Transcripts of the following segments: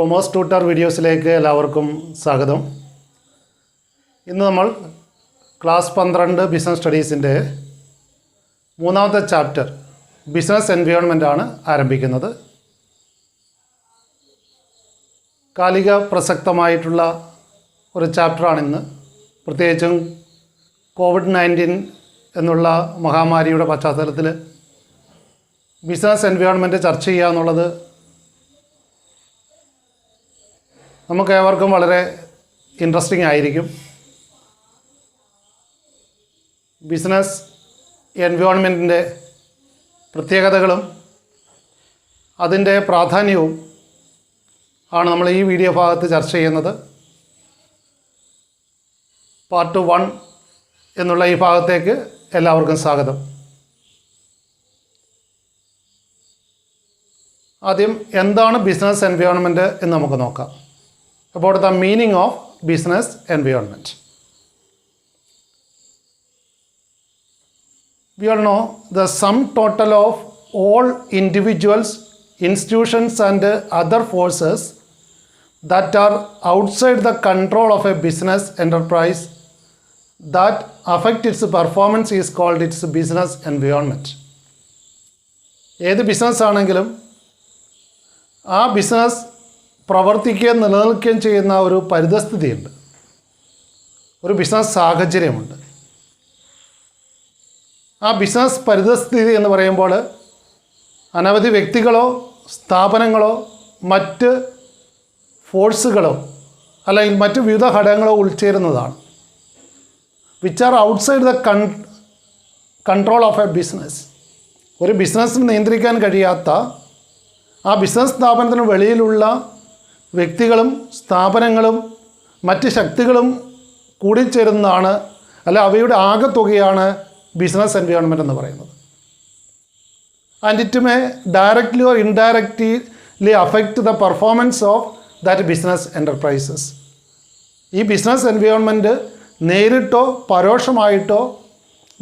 Commerce tutor വീഡിയോസിലേക്ക് എല്ലാവർക്കും സ്വാഗതം. ഇന്ന് നമ്മൾ ക്ലാസ് 12 ബിസിനസ് സ്റ്റഡീസിൻ്റെ മൂന്നാമത്തെ ചാപ്റ്റർ ബിസിനസ് എൻവയോൺമെൻ്റ് ആണ് ആരംഭിക്കുന്നത്. കാലിക പ്രസക്തമായിട്ടുള്ള ഒരു ചാപ്റ്ററാണിന്ന്. പ്രത്യേകിച്ചും COVID-19 എന്നുള്ള മഹാമാരിയുടെ പശ്ചാത്തലത്തിൽ ബിസിനസ് എൻവയോൺമെൻറ്റ് ചർച്ച ചെയ്യുക എന്നുള്ളത് നമുക്ക് ഏവർക്കും വളരെ ഇൻട്രസ്റ്റിംഗ് ആയിരിക്കും. ബിസിനസ് എൻവയോൺമെൻറ്റിൻ്റെ പ്രത്യേകതകളും അതിൻ്റെ പ്രാധാന്യവും ആണ് നമ്മൾ ഈ വീഡിയോ ഭാഗത്ത് ചർച്ച ചെയ്യുന്നത്. പാർട്ട് 1 എന്നുള്ള ഈ ഭാഗത്തേക്ക് എല്ലാവർക്കും സ്വാഗതം. ആദ്യം എന്താണ് ബിസിനസ് എൻവയോൺമെൻറ്റ് എന്ന് നമുക്ക് നോക്കാം. About the meaning of business environment. We all know the sum total of all individuals, institutions and other forces that are outside the control of a business enterprise that affect its performance is called its business environment. ഏത് business ആണെങ്കിലും ആ business പ്രവർത്തിക്കുകയും നിലനിൽക്കുകയും ചെയ്യുന്ന ഒരു പരിതസ്ഥിതിയുണ്ട്, ഒരു business സാഹചര്യമുണ്ട്. ആ ബിസിനസ് പരിതസ്ഥിതി എന്ന് പറയുമ്പോൾ അനവധി വ്യക്തികളോ സ്ഥാപനങ്ങളോ മറ്റ് ഫോഴ്സുകളോ അല്ലെങ്കിൽ മറ്റ് വിവിധ ഘടകങ്ങളോ ഉൾച്ചേരുന്നതാണ്. Which are outside the control of a business. ഒരു ബിസിനസ്സിന് നിയന്ത്രിക്കാൻ കഴിയാത്ത ആ ബിസിനസ് സ്ഥാപനത്തിന് വെളിയിലുള്ള വ്യക്തികളും സ്ഥാപനങ്ങളും മറ്റ് ശക്തികളും കൂടിച്ചേരുന്നതാണ്, അല്ല അവയുടെ ആകെത്തുകയാണ് ബിസിനസ് എൻവയോൺമെൻറ്റ് എന്ന് പറയുന്നത്. And it may directly or indirectly affect the performance of that business enterprises. ഈ ബിസിനസ് എൻവയോൺമെൻറ്റ് നേരിട്ടോ പരോക്ഷമായിട്ടോ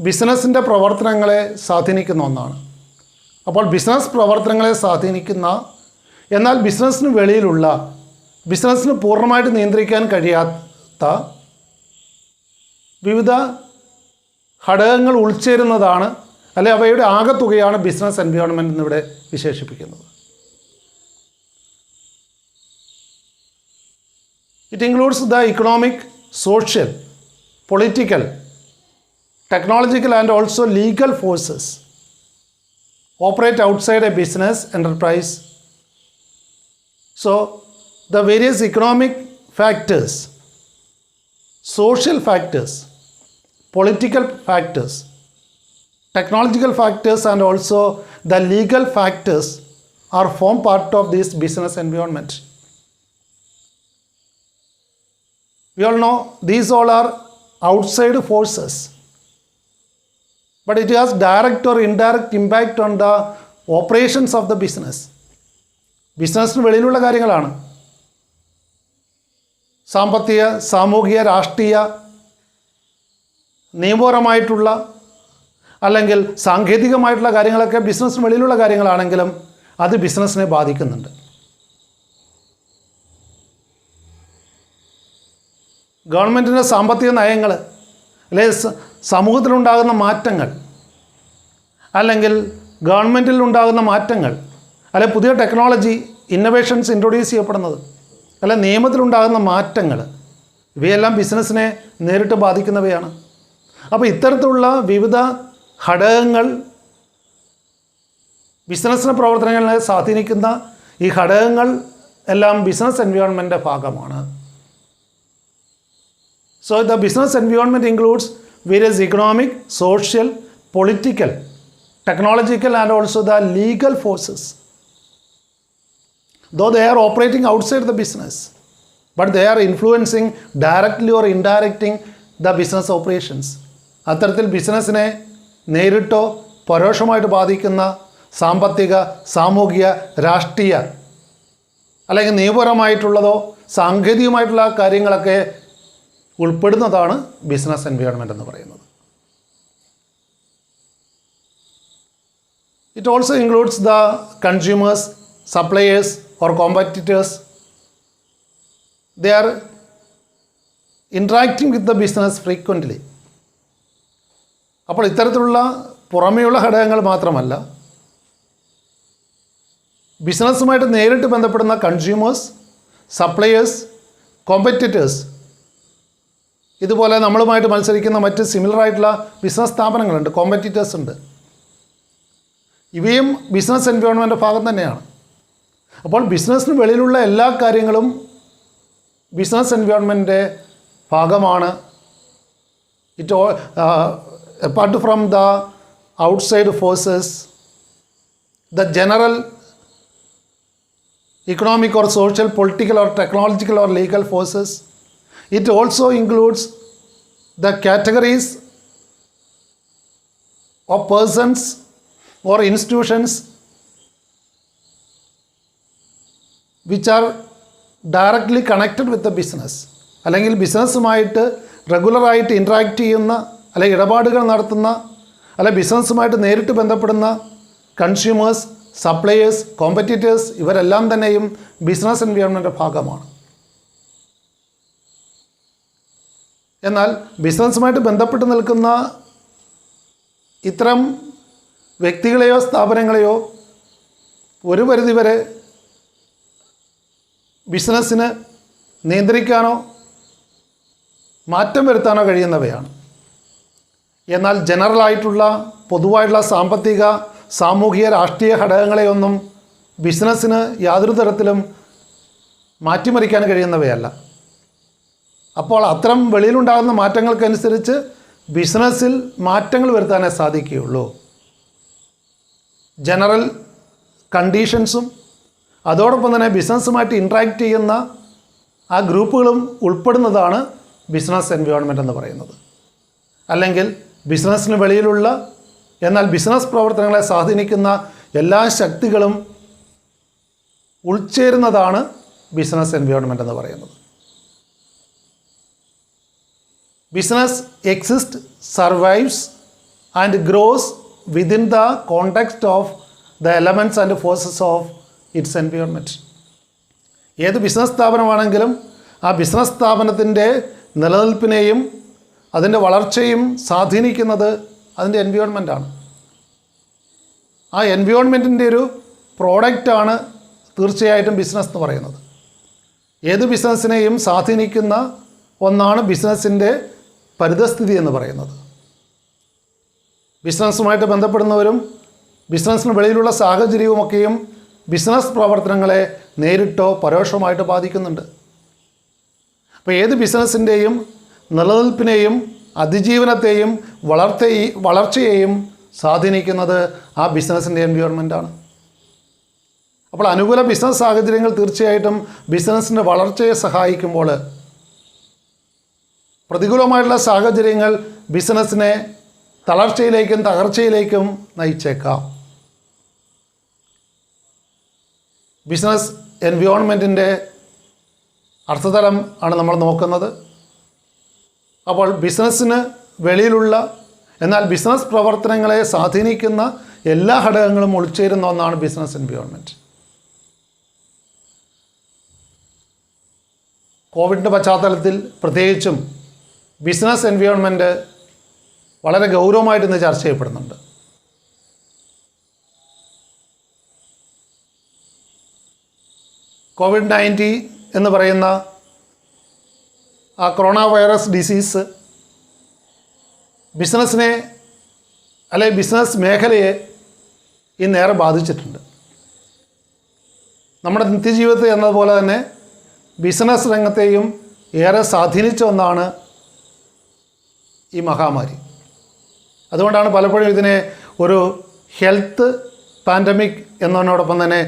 ബിസിനസ്സിൻ്റെ പ്രവർത്തനങ്ങളെ സ്വാധീനിക്കുന്ന ഒന്നാണ്. അപ്പോൾ ബിസിനസ് പ്രവർത്തനങ്ങളെ സ്വാധീനിക്കുന്ന, എന്നാൽ ബിസിനസ്സിന് വെളിയിലുള്ള, ബിസിനസ്സിന് പൂർണ്ണമായിട്ട് നിയന്ത്രിക്കാൻ കഴിയാത്ത വിവിധ ഘടകങ്ങൾ ഉൾച്ചേരുന്നതാണ്, അല്ലെ അവയുടെ ആകെത്തുകയാണ് ബിസിനസ് എൻവയോൺമെൻറ്റ് എന്നിവിടെ വിശേഷിപ്പിക്കുന്നത്. It includes the economic, social, political, technological and also legal forces operate outside a business enterprise. So the various economic factors, social factors, political factors, technological factors and also the legal factors are form part of this business environment. We all know these all are outside forces, but it has direct or indirect impact on the operations of the business. ബിസിനസ്സിന് വെളിയിലുള്ള കാര്യങ്ങളാണ്. സാമ്പത്തിക, സാമൂഹിക, രാഷ്ട്രീയ, നിയമപരമായിട്ടുള്ള അല്ലെങ്കിൽ സാങ്കേതികമായിട്ടുള്ള കാര്യങ്ങളൊക്കെ ബിസിനസ്സിന് വെളിയിലുള്ള കാര്യങ്ങളാണെങ്കിലും അത് ബിസിനസ്സിനെ ബാധിക്കുന്നുണ്ട്. ഗവൺമെൻറ്റിൻ്റെ സാമ്പത്തിക നയങ്ങൾ, അല്ലെങ്കിൽ സമൂഹത്തിലുണ്ടാകുന്ന മാറ്റങ്ങൾ, അല്ലെങ്കിൽ ഗവൺമെൻറ്റിൽ ഉണ്ടാകുന്ന മാറ്റങ്ങൾ, അല്ലെ പുതിയ ടെക്നോളജി ഇന്നൊവേഷൻസ് ഇൻട്രൊഡ്യൂസ് ചെയ്യപ്പെടുന്നത്, അല്ലെ നിയമത്തിലുണ്ടാകുന്ന മാറ്റങ്ങൾ, ഇവയെല്ലാം ബിസിനസ്സിനെ നേരിട്ട് ബാധിക്കുന്നവയാണ്. അപ്പോൾ ഇത്തരത്തിലുള്ള വിവിധ ഘടകങ്ങൾ, ബിസിനസ്സിൻ്റെ പ്രവർത്തനങ്ങളെ സ്വാധീനിക്കുന്ന ഈ ഘടകങ്ങൾ എല്ലാം ബിസിനസ് എൻവയോൺമെൻറ്റിൻ്റെ ഭാഗമാണ്. So the business environment includes various economic, social, political, technological and also the legal forces. Though they are operating outside the business, but they are influencing directly or indirectly the business operations. അത്തരത്തിൽ ബിസിനസ്സിനെ നേരിട്ടോ പരോക്ഷമായിട്ട് ബാധിക്കുന്ന സാമ്പത്തിക, സാമൂഹിക, രാഷ്ട്രീയ അല്ലെങ്കിൽ നിയമപരമായിട്ടുള്ളതോ സാങ്കേതികമായിട്ടുള്ള കാര്യങ്ങളൊക്കെ ഉൾപ്പെടുന്നതാണ് ബിസിനസ് എൻവയോൺമെൻറ്റ് എന്ന് പറയുന്നത്. It also includes the consumers, suppliers or competitors they are interacting with the business frequently. അപ്പോൾ ഇത്തരത്തിലുള്ള പുറമേയുള്ള ഘടകങ്ങൾ മാത്രമല്ല, ബിസിനസ്സുമായിട്ട് നേരിട്ട് ബന്ധപ്പെടുന്ന കൺസ്യൂമേഴ്സ്, സപ്ലയേഴ്സ്, കോമ്പറ്റിറ്റേഴ്സ്, ഇതുപോലെ നമ്മളുമായിട്ട് മത്സരിക്കുന്ന മറ്റ് സിമിലറായിട്ടുള്ള ബിസിനസ് സ്ഥാപനങ്ങളുണ്ട്, കോമ്പറ്റിറ്റേഴ്സ് ഉണ്ട്. ഇവയും ബിസിനസ് എൻവയോൺമെൻറ്റ് ഭാഗം തന്നെയാണ്. അപ്പോൾ ബിസിനസ്സിന് വെളിയിലുള്ള എല്ലാ കാര്യങ്ങളും ബിസിനസ് എൻവയോൺമെൻറ്റിൻ്റെ ഭാഗമാണ്. Apart from the outside forces, the general economic or social, political or technological or legal forces, it also includes the categories of persons or institutions which are directly connected with the business. അല്ലെങ്കിൽ ബിസിനസ്സുമായിട്ട് റെഗുലറായിട്ട് interact ചെയ്യുന്ന, അല്ലെങ്കിൽ ഇടപാടുകൾ നടത്തുന്ന, അല്ലെങ്കിൽ ബിസിനസ്സുമായിട്ട് നേരിട്ട് ബന്ധപ്പെടുന്ന consumers, suppliers, competitors, ഇവരെല്ലാം തന്നെയും ബിസിനസ് എൻവയോൺമെൻറ്റിൻ്റെ ഭാഗമാണ്. എന്നാൽ ബിസിനസ്സുമായിട്ട് ബന്ധപ്പെട്ട് നിൽക്കുന്ന ഇത്തരം വ്യക്തികളെയോ സ്ഥാപനങ്ങളെയോ ഒരു പരിധിവരെ ബിസിനസ്സിന് നിയന്ത്രിക്കാനോ മാറ്റം വരുത്താനോ കഴിയുന്നവയാണ്. എന്നാൽ ജനറലായിട്ടുള്ള പൊതുവായിട്ടുള്ള സാമ്പത്തിക, സാമൂഹിക, രാഷ്ട്രീയ ഘടകങ്ങളെയൊന്നും ബിസിനസ്സിന് യാതൊരു തരത്തിലും മാറ്റിമറിക്കാൻ കഴിയുന്നവയല്ല. അപ്പോൾ അത്തരം വെളിയിലുണ്ടാകുന്ന മാറ്റങ്ങൾക്കനുസരിച്ച് ബിസിനസ്സിൽ മാറ്റങ്ങൾ വരുത്താനേ സാധിക്കുകയുള്ളൂ. ജനറൽ കണ്ടീഷൻസും അതോടൊപ്പം തന്നെ ബിസിനസ്സുമായിട്ട് ഇൻട്രാക്ട് ചെയ്യുന്ന ആ ഗ്രൂപ്പുകളും ഉൾപ്പെടുന്നതാണ് ബിസിനസ് എൻവയോൺമെൻറ്റ് എന്ന് പറയുന്നത്. അല്ലെങ്കിൽ ബിസിനസ്സിന് വെളിയിലുള്ള എന്നാൽ ബിസിനസ് പ്രവർത്തനങ്ങളെ സ്വാധീനിക്കുന്ന എല്ലാ ശക്തികളും ഉൾച്ചേരുന്നതാണ് ബിസിനസ് എൻവയോൺമെൻറ്റ് എന്ന് പറയുന്നത്. Business exist, survives and gross within the context of the elements and forces of its environment. ഏത് ബിസിനസ് സ്ഥാപനമാണെങ്കിലും ആ ബിസിനസ് സ്ഥാപനത്തിൻ്റെ നിലനിൽപ്പിനെയും അതിൻ്റെ വളർച്ചയും സ്വാധീനിക്കുന്നത് അതിൻ്റെ എൻവയോൺമെൻറ്റാണ്. ആ എൻവയോൺമെൻറ്റിൻ്റെ ഒരു പ്രോഡക്റ്റാണ് തീർച്ചയായിട്ടും ബിസിനസ് എന്ന് പറയുന്നത്. ഏത് ബിസിനസ്സിനെയും സ്വാധീനിക്കുന്ന ഒന്നാണ് ബിസിനസ്സിൻ്റെ പരിതസ്ഥിതി എന്ന് പറയുന്നത്. ബിസിനസ്സുമായിട്ട് ബന്ധപ്പെടുന്നവരും ബിസിനസ്സിന് വെളിയിലുള്ള സാഹചര്യവുമൊക്കെയും ബിസിനസ് പ്രവർത്തനങ്ങളെ നേരിട്ടോ പരോക്ഷമായിട്ട് ബാധിക്കുന്നുണ്ട്. അപ്പോൾ ഏത് ബിസിനസ്സിൻ്റെയും നിലനിൽപ്പിനെയും അതിജീവനത്തെയും വളർച്ചയെയും സ്വാധീനിക്കുന്നത് ആ ബിസിനസ്സിൻ്റെ എൻവയോൺമെൻറ്റാണ്. അപ്പോൾ അനുകൂല ബിസിനസ് സാഹചര്യങ്ങൾ തീർച്ചയായിട്ടും ബിസിനസ്സിൻ്റെ വളർച്ചയെ സഹായിക്കുമ്പോൾ, പ്രതികൂലമായിട്ടുള്ള സാഹചര്യങ്ങൾ ബിസിനസ്സിനെ തളർച്ചയിലേക്കും തകർച്ചയിലേക്കും നയിച്ചേക്കാം. ബിസിനസ് എൻവയോൺമെൻറ്റിൻ്റെ അർത്ഥതലം ആണ് നമ്മൾ നോക്കുന്നത്. അപ്പോൾ ബിസിനസ്സിന് വെളിയിലുള്ള എന്നാൽ ബിസിനസ് പ്രവർത്തനങ്ങളെ സ്വാധീനിക്കുന്ന എല്ലാ ഘടകങ്ങളും ഉൾച്ചേരുന്ന ഒന്നാണ് ബിസിനസ് എൻവയോൺമെൻറ്റ്. കോവിഡിൻ്റെ പശ്ചാത്തലത്തിൽ പ്രത്യേകിച്ചും ബിസിനസ് എൻവയോൺമെൻറ്റ് വളരെ ഗൗരവമായിട്ട് ഇന്ന് ചർച്ച ചെയ്യപ്പെടുന്നുണ്ട്. COVID-19 എന്ന് പറയുന്ന ആ കൊറോണ വൈറസ് ഡിസീസ് ബിസിനസ്സിനെ അല്ലെങ്കിൽ ബിസിനസ് മേഖലയെ ഇന്നേറെ ബാധിച്ചിട്ടുണ്ട്. നമ്മുടെ നിത്യജീവിതത്തെ എന്നതുപോലെ തന്നെ ബിസിനസ് രംഗത്തെയും ഏറെ സ്വാധീനിച്ച ഒന്നാണ് ഈ മഹാമാരി. അതുകൊണ്ടാണ് പലപ്പോഴും ഇതിനെ ഒരു ഹെൽത്ത് പാൻഡമിക് എന്നതിനോടൊപ്പം തന്നെ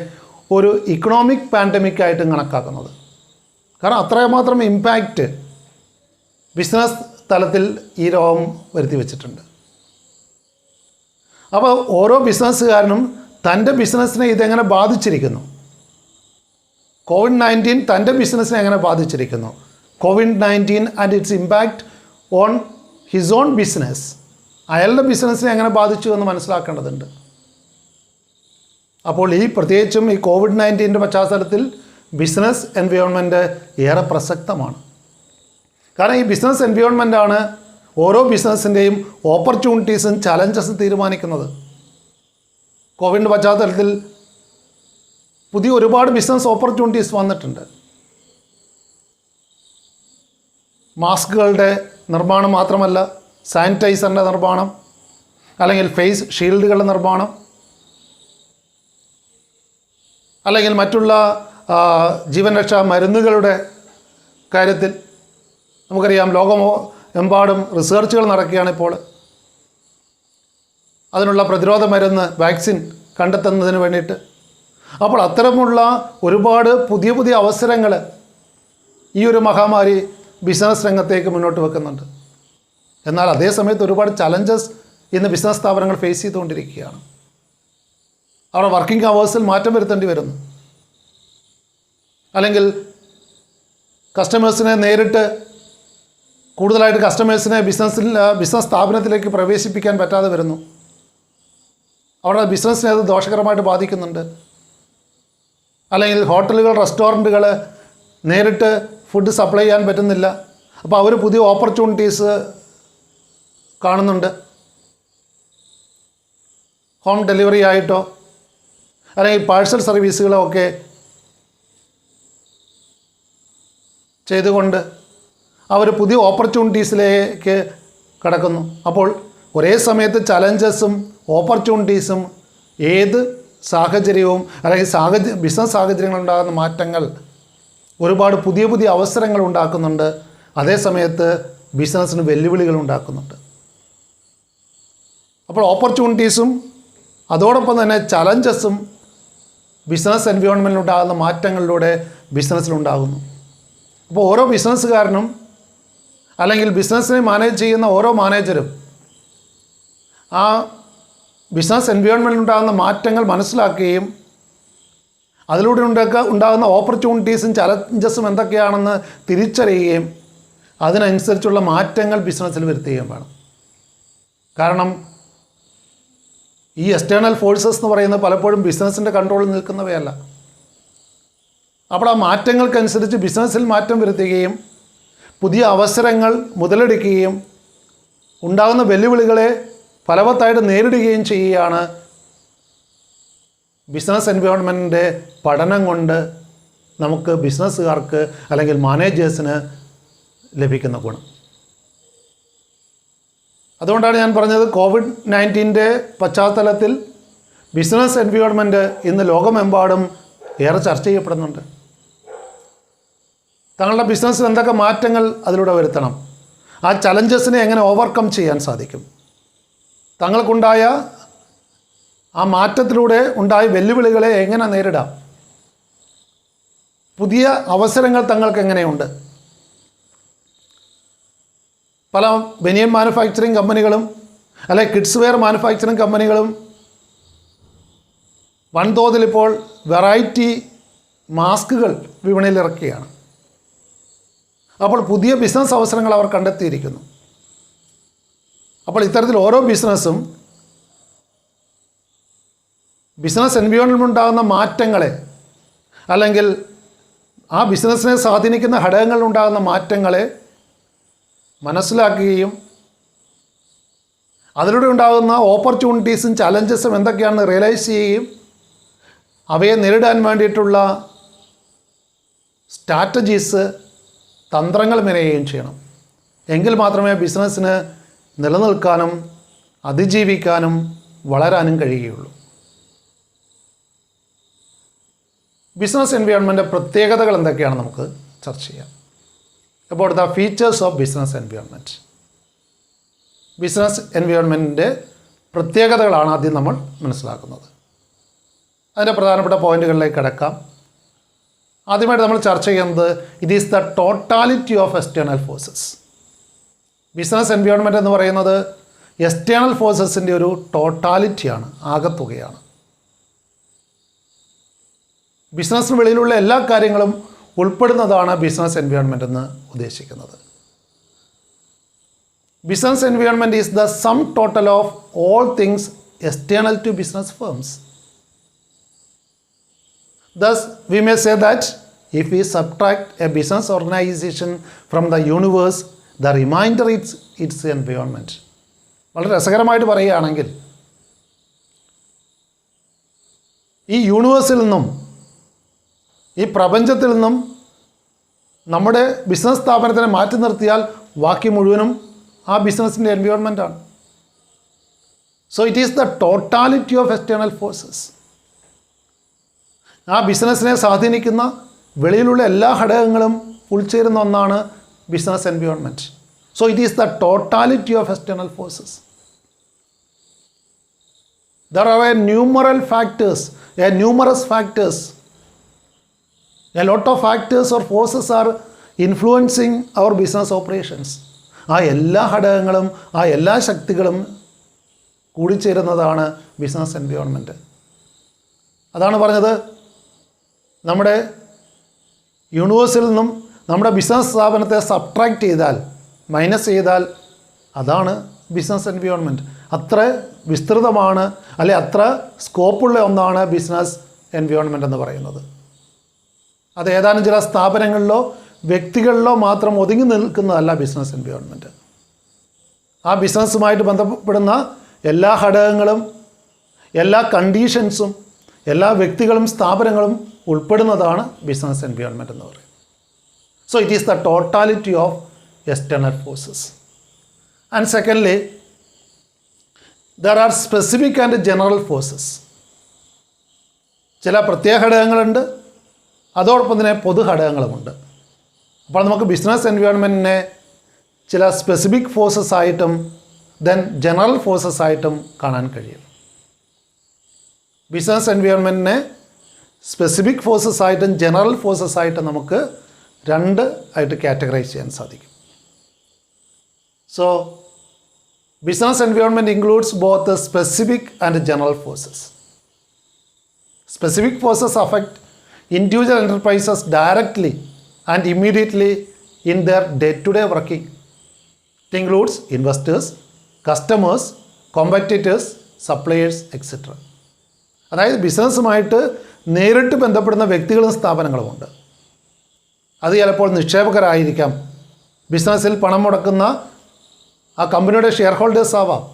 ഒരു ഇക്കണോമിക് പാൻഡമിക് ആയിട്ടും കണക്കാക്കുന്നത്. കാരണം അത്രമാത്രം ഇമ്പാക്റ്റ് ബിസിനസ് തലത്തിൽ ഈ രോഗം വരുത്തി വച്ചിട്ടുണ്ട്. അപ്പോൾ ഓരോ ബിസിനസ്സുകാരനും തൻ്റെ ബിസിനസ്സിനെ ഇതെങ്ങനെ ബാധിച്ചിരിക്കുന്നു, COVID-19 തൻ്റെ ബിസിനസ്സിനെ എങ്ങനെ ബാധിച്ചിരിക്കുന്നു, COVID-19 and it's impact on his own business, അയാളുടെ ബിസിനസ്സിനെ എങ്ങനെ ബാധിച്ചു എന്ന് മനസ്സിലാക്കേണ്ടതുണ്ട്. അപ്പോൾ ഈ പ്രത്യേകിച്ചും ഈ COVID-19 പശ്ചാത്തലത്തിൽ ബിസിനസ് എൻവയോൺമെൻറ്റ് ഏറെ പ്രസക്തമാണ്. കാരണം ഈ ബിസിനസ് എൻവയോൺമെൻറ്റാണ് ഓരോ ബിസിനസ്സിൻ്റെയും ഓപ്പർച്യൂണിറ്റീസും ചലഞ്ചസും തീരുമാനിക്കുന്നത്. കോവിഡിൻ്റെ പശ്ചാത്തലത്തിൽ പുതിയ ഒരുപാട് ബിസിനസ് ഓപ്പർച്യൂണിറ്റീസ് വന്നിട്ടുണ്ട്. മാസ്കുകളുടെ നിർമ്മാണം മാത്രമല്ല, സാനിറ്റൈസറിൻ്റെ നിർമ്മാണം, അല്ലെങ്കിൽ ഫേസ് ഷീൽഡുകളുടെ നിർമ്മാണം, അല്ലെങ്കിൽ മറ്റുള്ള ജീവൻ രക്ഷാ മരുന്നുകളുടെ കാര്യത്തിൽ നമുക്കറിയാം ലോകമെമ്പാടും റിസർച്ചുകൾ നടക്കുകയാണ് ഇപ്പോൾ. അതിനുള്ള പ്രതിരോധ മരുന്ന് വാക്സിൻ കണ്ടെത്തുന്നതിന് വേണ്ടിയിട്ട്. അപ്പോൾ അത്തരമുള്ള ഒരുപാട് പുതിയ പുതിയ അവസരങ്ങൾ ഈ ഒരു മഹാമാരി ബിസിനസ് രംഗത്തേക്ക് മുന്നോട്ട് വെക്കുന്നുണ്ട്. എന്നാൽ അതേ സമയത്ത് ഒരുപാട് ചലഞ്ചസ് ഇന്ന് ബിസിനസ് സ്ഥാപനങ്ങൾ ഫേസ് ചെയ്തുകൊണ്ടിരിക്കുകയാണ്. അവരുടെ വർക്കിംഗ് അവേഴ്സിൽ മാറ്റം വരുത്തേണ്ടി വരുന്നു, അല്ലെങ്കിൽ കസ്റ്റമേഴ്സിനെ നേരിട്ട് കൂടുതലായിട്ട് കസ്റ്റമേഴ്സിനെ ബിസിനസ് സ്ഥാപനത്തിലേക്ക് പ്രവേശിപ്പിക്കാൻ പറ്റാതെ വരുന്നു. അവരുടെ ബിസിനസ്സിനെ അത് ദോഷകരമായിട്ട് ബാധിക്കുന്നുണ്ട്. അല്ലെങ്കിൽ ഹോട്ടലുകൾ, റെസ്റ്റോറൻറ്റുകൾ നേരിട്ട് ഫുഡ് സപ്ലൈ ചെയ്യാൻ പറ്റുന്നില്ല. അപ്പോൾ അവർ പുതിയ ഓപ്പർച്യൂണിറ്റീസ് കാണുന്നുണ്ട്. ഹോം ഡെലിവറി ആയിട്ടോ അല്ലെങ്കിൽ പാഴ്സൽ സർവീസുകളോ ഒക്കെ ചെയ്തുകൊണ്ട് അവർ പുതിയ ഓപ്പർച്യൂണിറ്റീസിലേക്ക് കടക്കുന്നു. അപ്പോൾ ഒരേ സമയത്ത് ചലഞ്ചസും ഓപ്പർച്യൂണിറ്റീസും ഏത് സാഹചര്യവും അല്ലെങ്കിൽ ബിസിനസ് സാഹചര്യങ്ങളുണ്ടാകുന്ന മാറ്റങ്ങൾ ഒരുപാട് പുതിയ പുതിയ അവസരങ്ങൾ ഉണ്ടാക്കുന്നുണ്ട്. അതേ സമയത്ത് ബിസിനസ്സിന് വെല്ലുവിളികൾ ഉണ്ടാക്കുന്നുണ്ട്. അപ്പോൾ ഓപ്പർച്യൂണിറ്റീസും അതോടൊപ്പം തന്നെ ചലഞ്ചസും ബിസിനസ് എൻവയോൺമെൻറ്റിലുണ്ടാകുന്ന മാറ്റങ്ങളിലൂടെ ബിസിനസ്സിലുണ്ടാകുന്നു. അപ്പോൾ ഓരോ ബിസിനസ്സുകാരനും അല്ലെങ്കിൽ ബിസിനസ്സിനെ മാനേജ് ചെയ്യുന്ന ഓരോ മാനേജരും ആ ബിസിനസ് എൻവയോൺമെൻറ്റിലുണ്ടാകുന്ന മാറ്റങ്ങൾ മനസ്സിലാക്കുകയും അതിലൂടെ ഉണ്ടാകുന്ന ഓപ്പർച്യൂണിറ്റീസും ചലഞ്ചസും എന്തൊക്കെയാണെന്ന് തിരിച്ചറിയുകയും അതിനനുസരിച്ചുള്ള മാറ്റങ്ങൾ ബിസിനസ്സിൽ വരുത്തുകയും വേണം. കാരണം ഈ എക്സ്റ്റേണൽ ഫോഴ്സസ് എന്ന് പറയുന്നത് പലപ്പോഴും ബിസിനസ്സിൻ്റെ കൺട്രോളിൽ നിൽക്കുന്നവയല്ല. അപ്പോൾ ആ മാറ്റങ്ങൾക്കനുസരിച്ച് ബിസിനസ്സിൽ മാറ്റം വരുത്തുകയും പുതിയ അവസരങ്ങൾ മുതലെടുക്കുകയും ഉണ്ടാകുന്ന വെല്ലുവിളികളെ ഫലവത്തായിട്ട് നേരിടുകയും ചെയ്യുകയാണ് ബിസിനസ് എൻവയോൺമെൻറ്റിൻ്റെ പഠനം കൊണ്ട് നമുക്ക് ബിസിനസ്സുകാർക്ക് അല്ലെങ്കിൽ മാനേജേഴ്സിന് ലഭിക്കുന്ന ഗുണം. അതുകൊണ്ടാണ് ഞാൻ പറഞ്ഞത് COVID-19 പശ്ചാത്തലത്തിൽ ബിസിനസ് എൻവയോൺമെൻറ്റ് ഇന്ന് ലോകമെമ്പാടും ഏറെ ചർച്ച ചെയ്യപ്പെടുന്നുണ്ട്. തങ്ങളുടെ ബിസിനസ്സിൽ എന്തൊക്കെ മാറ്റങ്ങൾ അതിലൂടെ വരുത്തണം, ആ ചലഞ്ചസിനെ എങ്ങനെ ഓവർകം ചെയ്യാൻ സാധിക്കും, തങ്ങൾക്കുണ്ടായ ആ മാറ്റത്തിലൂടെ ഉണ്ടായ വെല്ലുവിളികളെ എങ്ങനെ നേരിടാം, പുതിയ അവസരങ്ങൾ തങ്ങൾക്ക് എങ്ങനെയുണ്ട്. പല ബനിയൻ മാനുഫാക്ചറിങ് കമ്പനികളും അല്ലെങ്കിൽ കിഡ്സ് വെയർ മാനുഫാക്ചറിങ് കമ്പനികളും വൻതോതിൽ ഇപ്പോൾ വെറൈറ്റി മാസ്കുകൾ വിപണിയിൽ ഇറക്കുകയാണ്. അപ്പോൾ പുതിയ ബിസിനസ് അവസരങ്ങൾ അവർ കണ്ടെത്തിയിരിക്കുന്നു. അപ്പോൾ ഇത്തരത്തിൽ ഓരോ ബിസിനസ്സും ബിസിനസ് എൻവയോൺമെൻറ്റിൽ ഉണ്ടാകുന്ന മാറ്റങ്ങളെ അല്ലെങ്കിൽ ആ ബിസിനസ്സിനെ സ്വാധീനിക്കുന്ന ഘടകങ്ങളിലുണ്ടാകുന്ന മാറ്റങ്ങളെ മനസ്സിലാക്കുകയും അതിലൂടെ ഉണ്ടാകുന്ന ഓപ്പർച്യൂണിറ്റീസും ചലഞ്ചസും എന്തൊക്കെയാണെന്ന് റിയലൈസ് ചെയ്യുകയും അവയെ നേരിടാൻ വേണ്ടിയിട്ടുള്ള സ്ട്രാറ്റജീസ്, തന്ത്രങ്ങൾ മെനയുകയും ചെയ്യണം. എങ്കിൽ മാത്രമേ ബിസിനസ്സിന് നിലനിൽക്കാനും അതിജീവിക്കാനും വളരാനും കഴിയുകയുള്ളൂ. ബിസിനസ് എൻവയോൺമെൻറ്റ് പ്രത്യേകതകൾ എന്തൊക്കെയാണെന്ന് നമുക്ക് ചർച്ച ചെയ്യാം. about the features of business environment. Business എൻവയോൺമെൻറ്റിൻ്റെ പ്രത്യേകതകളാണ് ആദ്യം നമ്മൾ മനസ്സിലാക്കുന്നത്. അതിൻ്റെ പ്രധാനപ്പെട്ട പോയിന്റുകളിലേക്ക് കിടക്കാം. ആദ്യമായിട്ട് നമ്മൾ ചർച്ച ചെയ്യുന്നത് it is the totality of external forces. Business environment എന്ന് പറയുന്നത് എക്സ്റ്റേണൽ ഫോഴ്സസിൻ്റെ ഒരു ടോട്ടാലിറ്റിയാണ്, ആകത്തുകയാണ്. ബിസിനസ്സിന് വെളിയിലുള്ള എല്ലാ കാര്യങ്ങളും ഉൾപ്പെടുന്നതാണ് ബിസിനസ് എൻവയോൺമെൻറ്റ് എന്ന് ഉദ്ദേശിക്കുന്നത്. Business environment is the sum total of all things external to business firms. Thus, we may say that if we subtract a business organization from the universe, the remainder is its environment. വളരെ രസകരമായിട്ട് പറയുകയാണെങ്കിൽ ഈ യൂണിവേഴ്സിൽ നിന്നും ഈ പ്രപഞ്ചത്തിൽ നിന്നും നമ്മുടെ business സ്ഥാപനത്തിനെ മാറ്റി നിർത്തിയാൽ ബാക്കി മുഴുവനും ആ ബിസിനസ്സിൻ്റെ എൻവയോൺമെൻറ്റാണ്. So it is the totality of external forces. ആ ബിസിനസ്സിനെ സ്വാധീനിക്കുന്ന വെളിയിലുള്ള എല്ലാ ഘടകങ്ങളും ഉൾച്ചേരുന്ന ഒന്നാണ് business environment. So it is the totality of external forces. There are numerous factors. A lot of factors or forces are influencing our business operations. ആ എല്ലാ ഘടകങ്ങളും ആ എല്ലാ ശക്തികളും കൂടിച്ചേരുന്നതാണ് ബിസിനസ് എൻവയോൺമെൻറ്റ്. അതാണ് പറഞ്ഞത്, നമ്മുടെ യൂണിവേഴ്സിൽ നിന്നും നമ്മുടെ ബിസിനസ് സ്ഥാപനത്തെ സബ്ട്രാക്റ്റ് ചെയ്താൽ, മൈനസ് ചെയ്താൽ, അതാണ് ബിസിനസ് എൻവയോൺമെൻറ്റ്. അത്ര വിസ്തൃതമാണ്, അല്ലെ അത്ര സ്കോപ്പുള്ള ഒന്നാണ് ബിസിനസ് എൻവയോൺമെൻറ്റ് എന്ന് പറയുന്നത്. അത് ഏതാനും ചില സ്ഥാപനങ്ങളിലോ വ്യക്തികളിലോ മാത്രം ഒതുങ്ങി നിൽക്കുന്നതല്ല ബിസിനസ് എൻവയോൺമെൻറ്റ്. ആ ബിസിനസ്സുമായിട്ട് ബന്ധപ്പെടുന്ന എല്ലാ ഘടകങ്ങളും, എല്ലാ കണ്ടീഷൻസും, എല്ലാ വ്യക്തികളും സ്ഥാപനങ്ങളും ഉൾപ്പെടുന്നതാണ് ബിസിനസ് എൻവയോൺമെൻറ്റ് എന്ന് പറയുന്നത്. So it is the totality of external forces. And secondly, there are specific and general forces. ചില പ്രത്യേക ഘടകങ്ങളുണ്ട്, അതോടൊപ്പം തന്നെ പൊതു ഘടകങ്ങളുമുണ്ട്. അപ്പോൾ നമുക്ക് ബിസിനസ് എൻവയോൺമെൻറ്റിനെ ചില സ്പെസിഫിക് ഫോഴ്സസ് ആയിട്ടും ദെൻ ജനറൽ ഫോഴ്സസ് ആയിട്ടും കാണാൻ കഴിയും. ബിസിനസ് എൻവയോൺമെൻറ്റിനെ സ്പെസിഫിക് ഫോഴ്സസ് ആയിട്ടും ജനറൽ ഫോഴ്സസ് ആയിട്ടും നമുക്ക് രണ്ട് ആയിട്ട് കാറ്റഗറൈസ് ചെയ്യാൻ സാധിക്കും. So business environment includes both specific and general forces. Specific forces affect individual enterprises directly and immediately in their day-to-day working. It includes investors, customers, competitors, suppliers, etc. അതായത് ബിസിനസ്സുമായിട്ട് നേരിട്ട് ബന്ധപ്പെടുന്ന വ്യക്തികളും സ്ഥാപനങ്ങളുമുണ്ട്. അത് ചിലപ്പോൾ നിക്ഷേപകരായിരിക്കാം, ബിസിനസ്സിൽ പണം മുടക്കുന്ന ആ കമ്പനിയുടെ ഷെയർ ഹോൾഡേഴ്സ് ആവാം,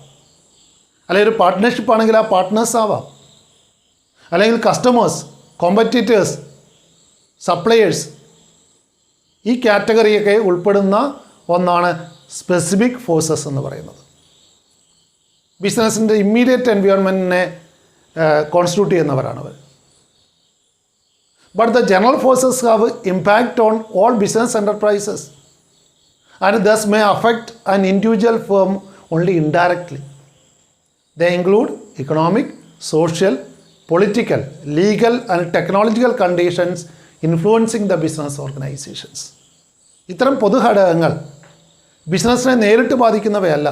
അല്ലെങ്കിൽ ഒരു പാർട്ട്ണർഷിപ്പ് ആണെങ്കിൽ ആ പാർട്ട്നേഴ്സ് ആവാം, അല്ലെങ്കിൽ കസ്റ്റമേഴ്സ്, കോമ്പറ്റീറ്റേഴ്സ്, സപ്ലയേഴ്സ്. ഈ കാറ്റഗറിയൊക്കെ ഉൾപ്പെടുന്ന ഒന്നാണ് സ്പെസിഫിക് ഫോഴ്സസ് എന്ന് പറയുന്നത്. ബിസിനസ്സിൻ്റെ ഇമ്മീഡിയറ്റ് എൻവയോൺമെൻറ്റിനെ കോൺസ്റ്റിറ്റ്യൂട്ട് ചെയ്യുന്നവരാണവർ. But the general forces have impact on all business enterprises and thus may affect an individual firm only indirectly. They include economic, social, political, legal and technological conditions influencing the business organizations. ഇത്തരം പൊതുഘടകങ്ങൾ ബിസിനസ്സിനെ നേരിട്ട് ബാധിക്കുന്നവയല്ല,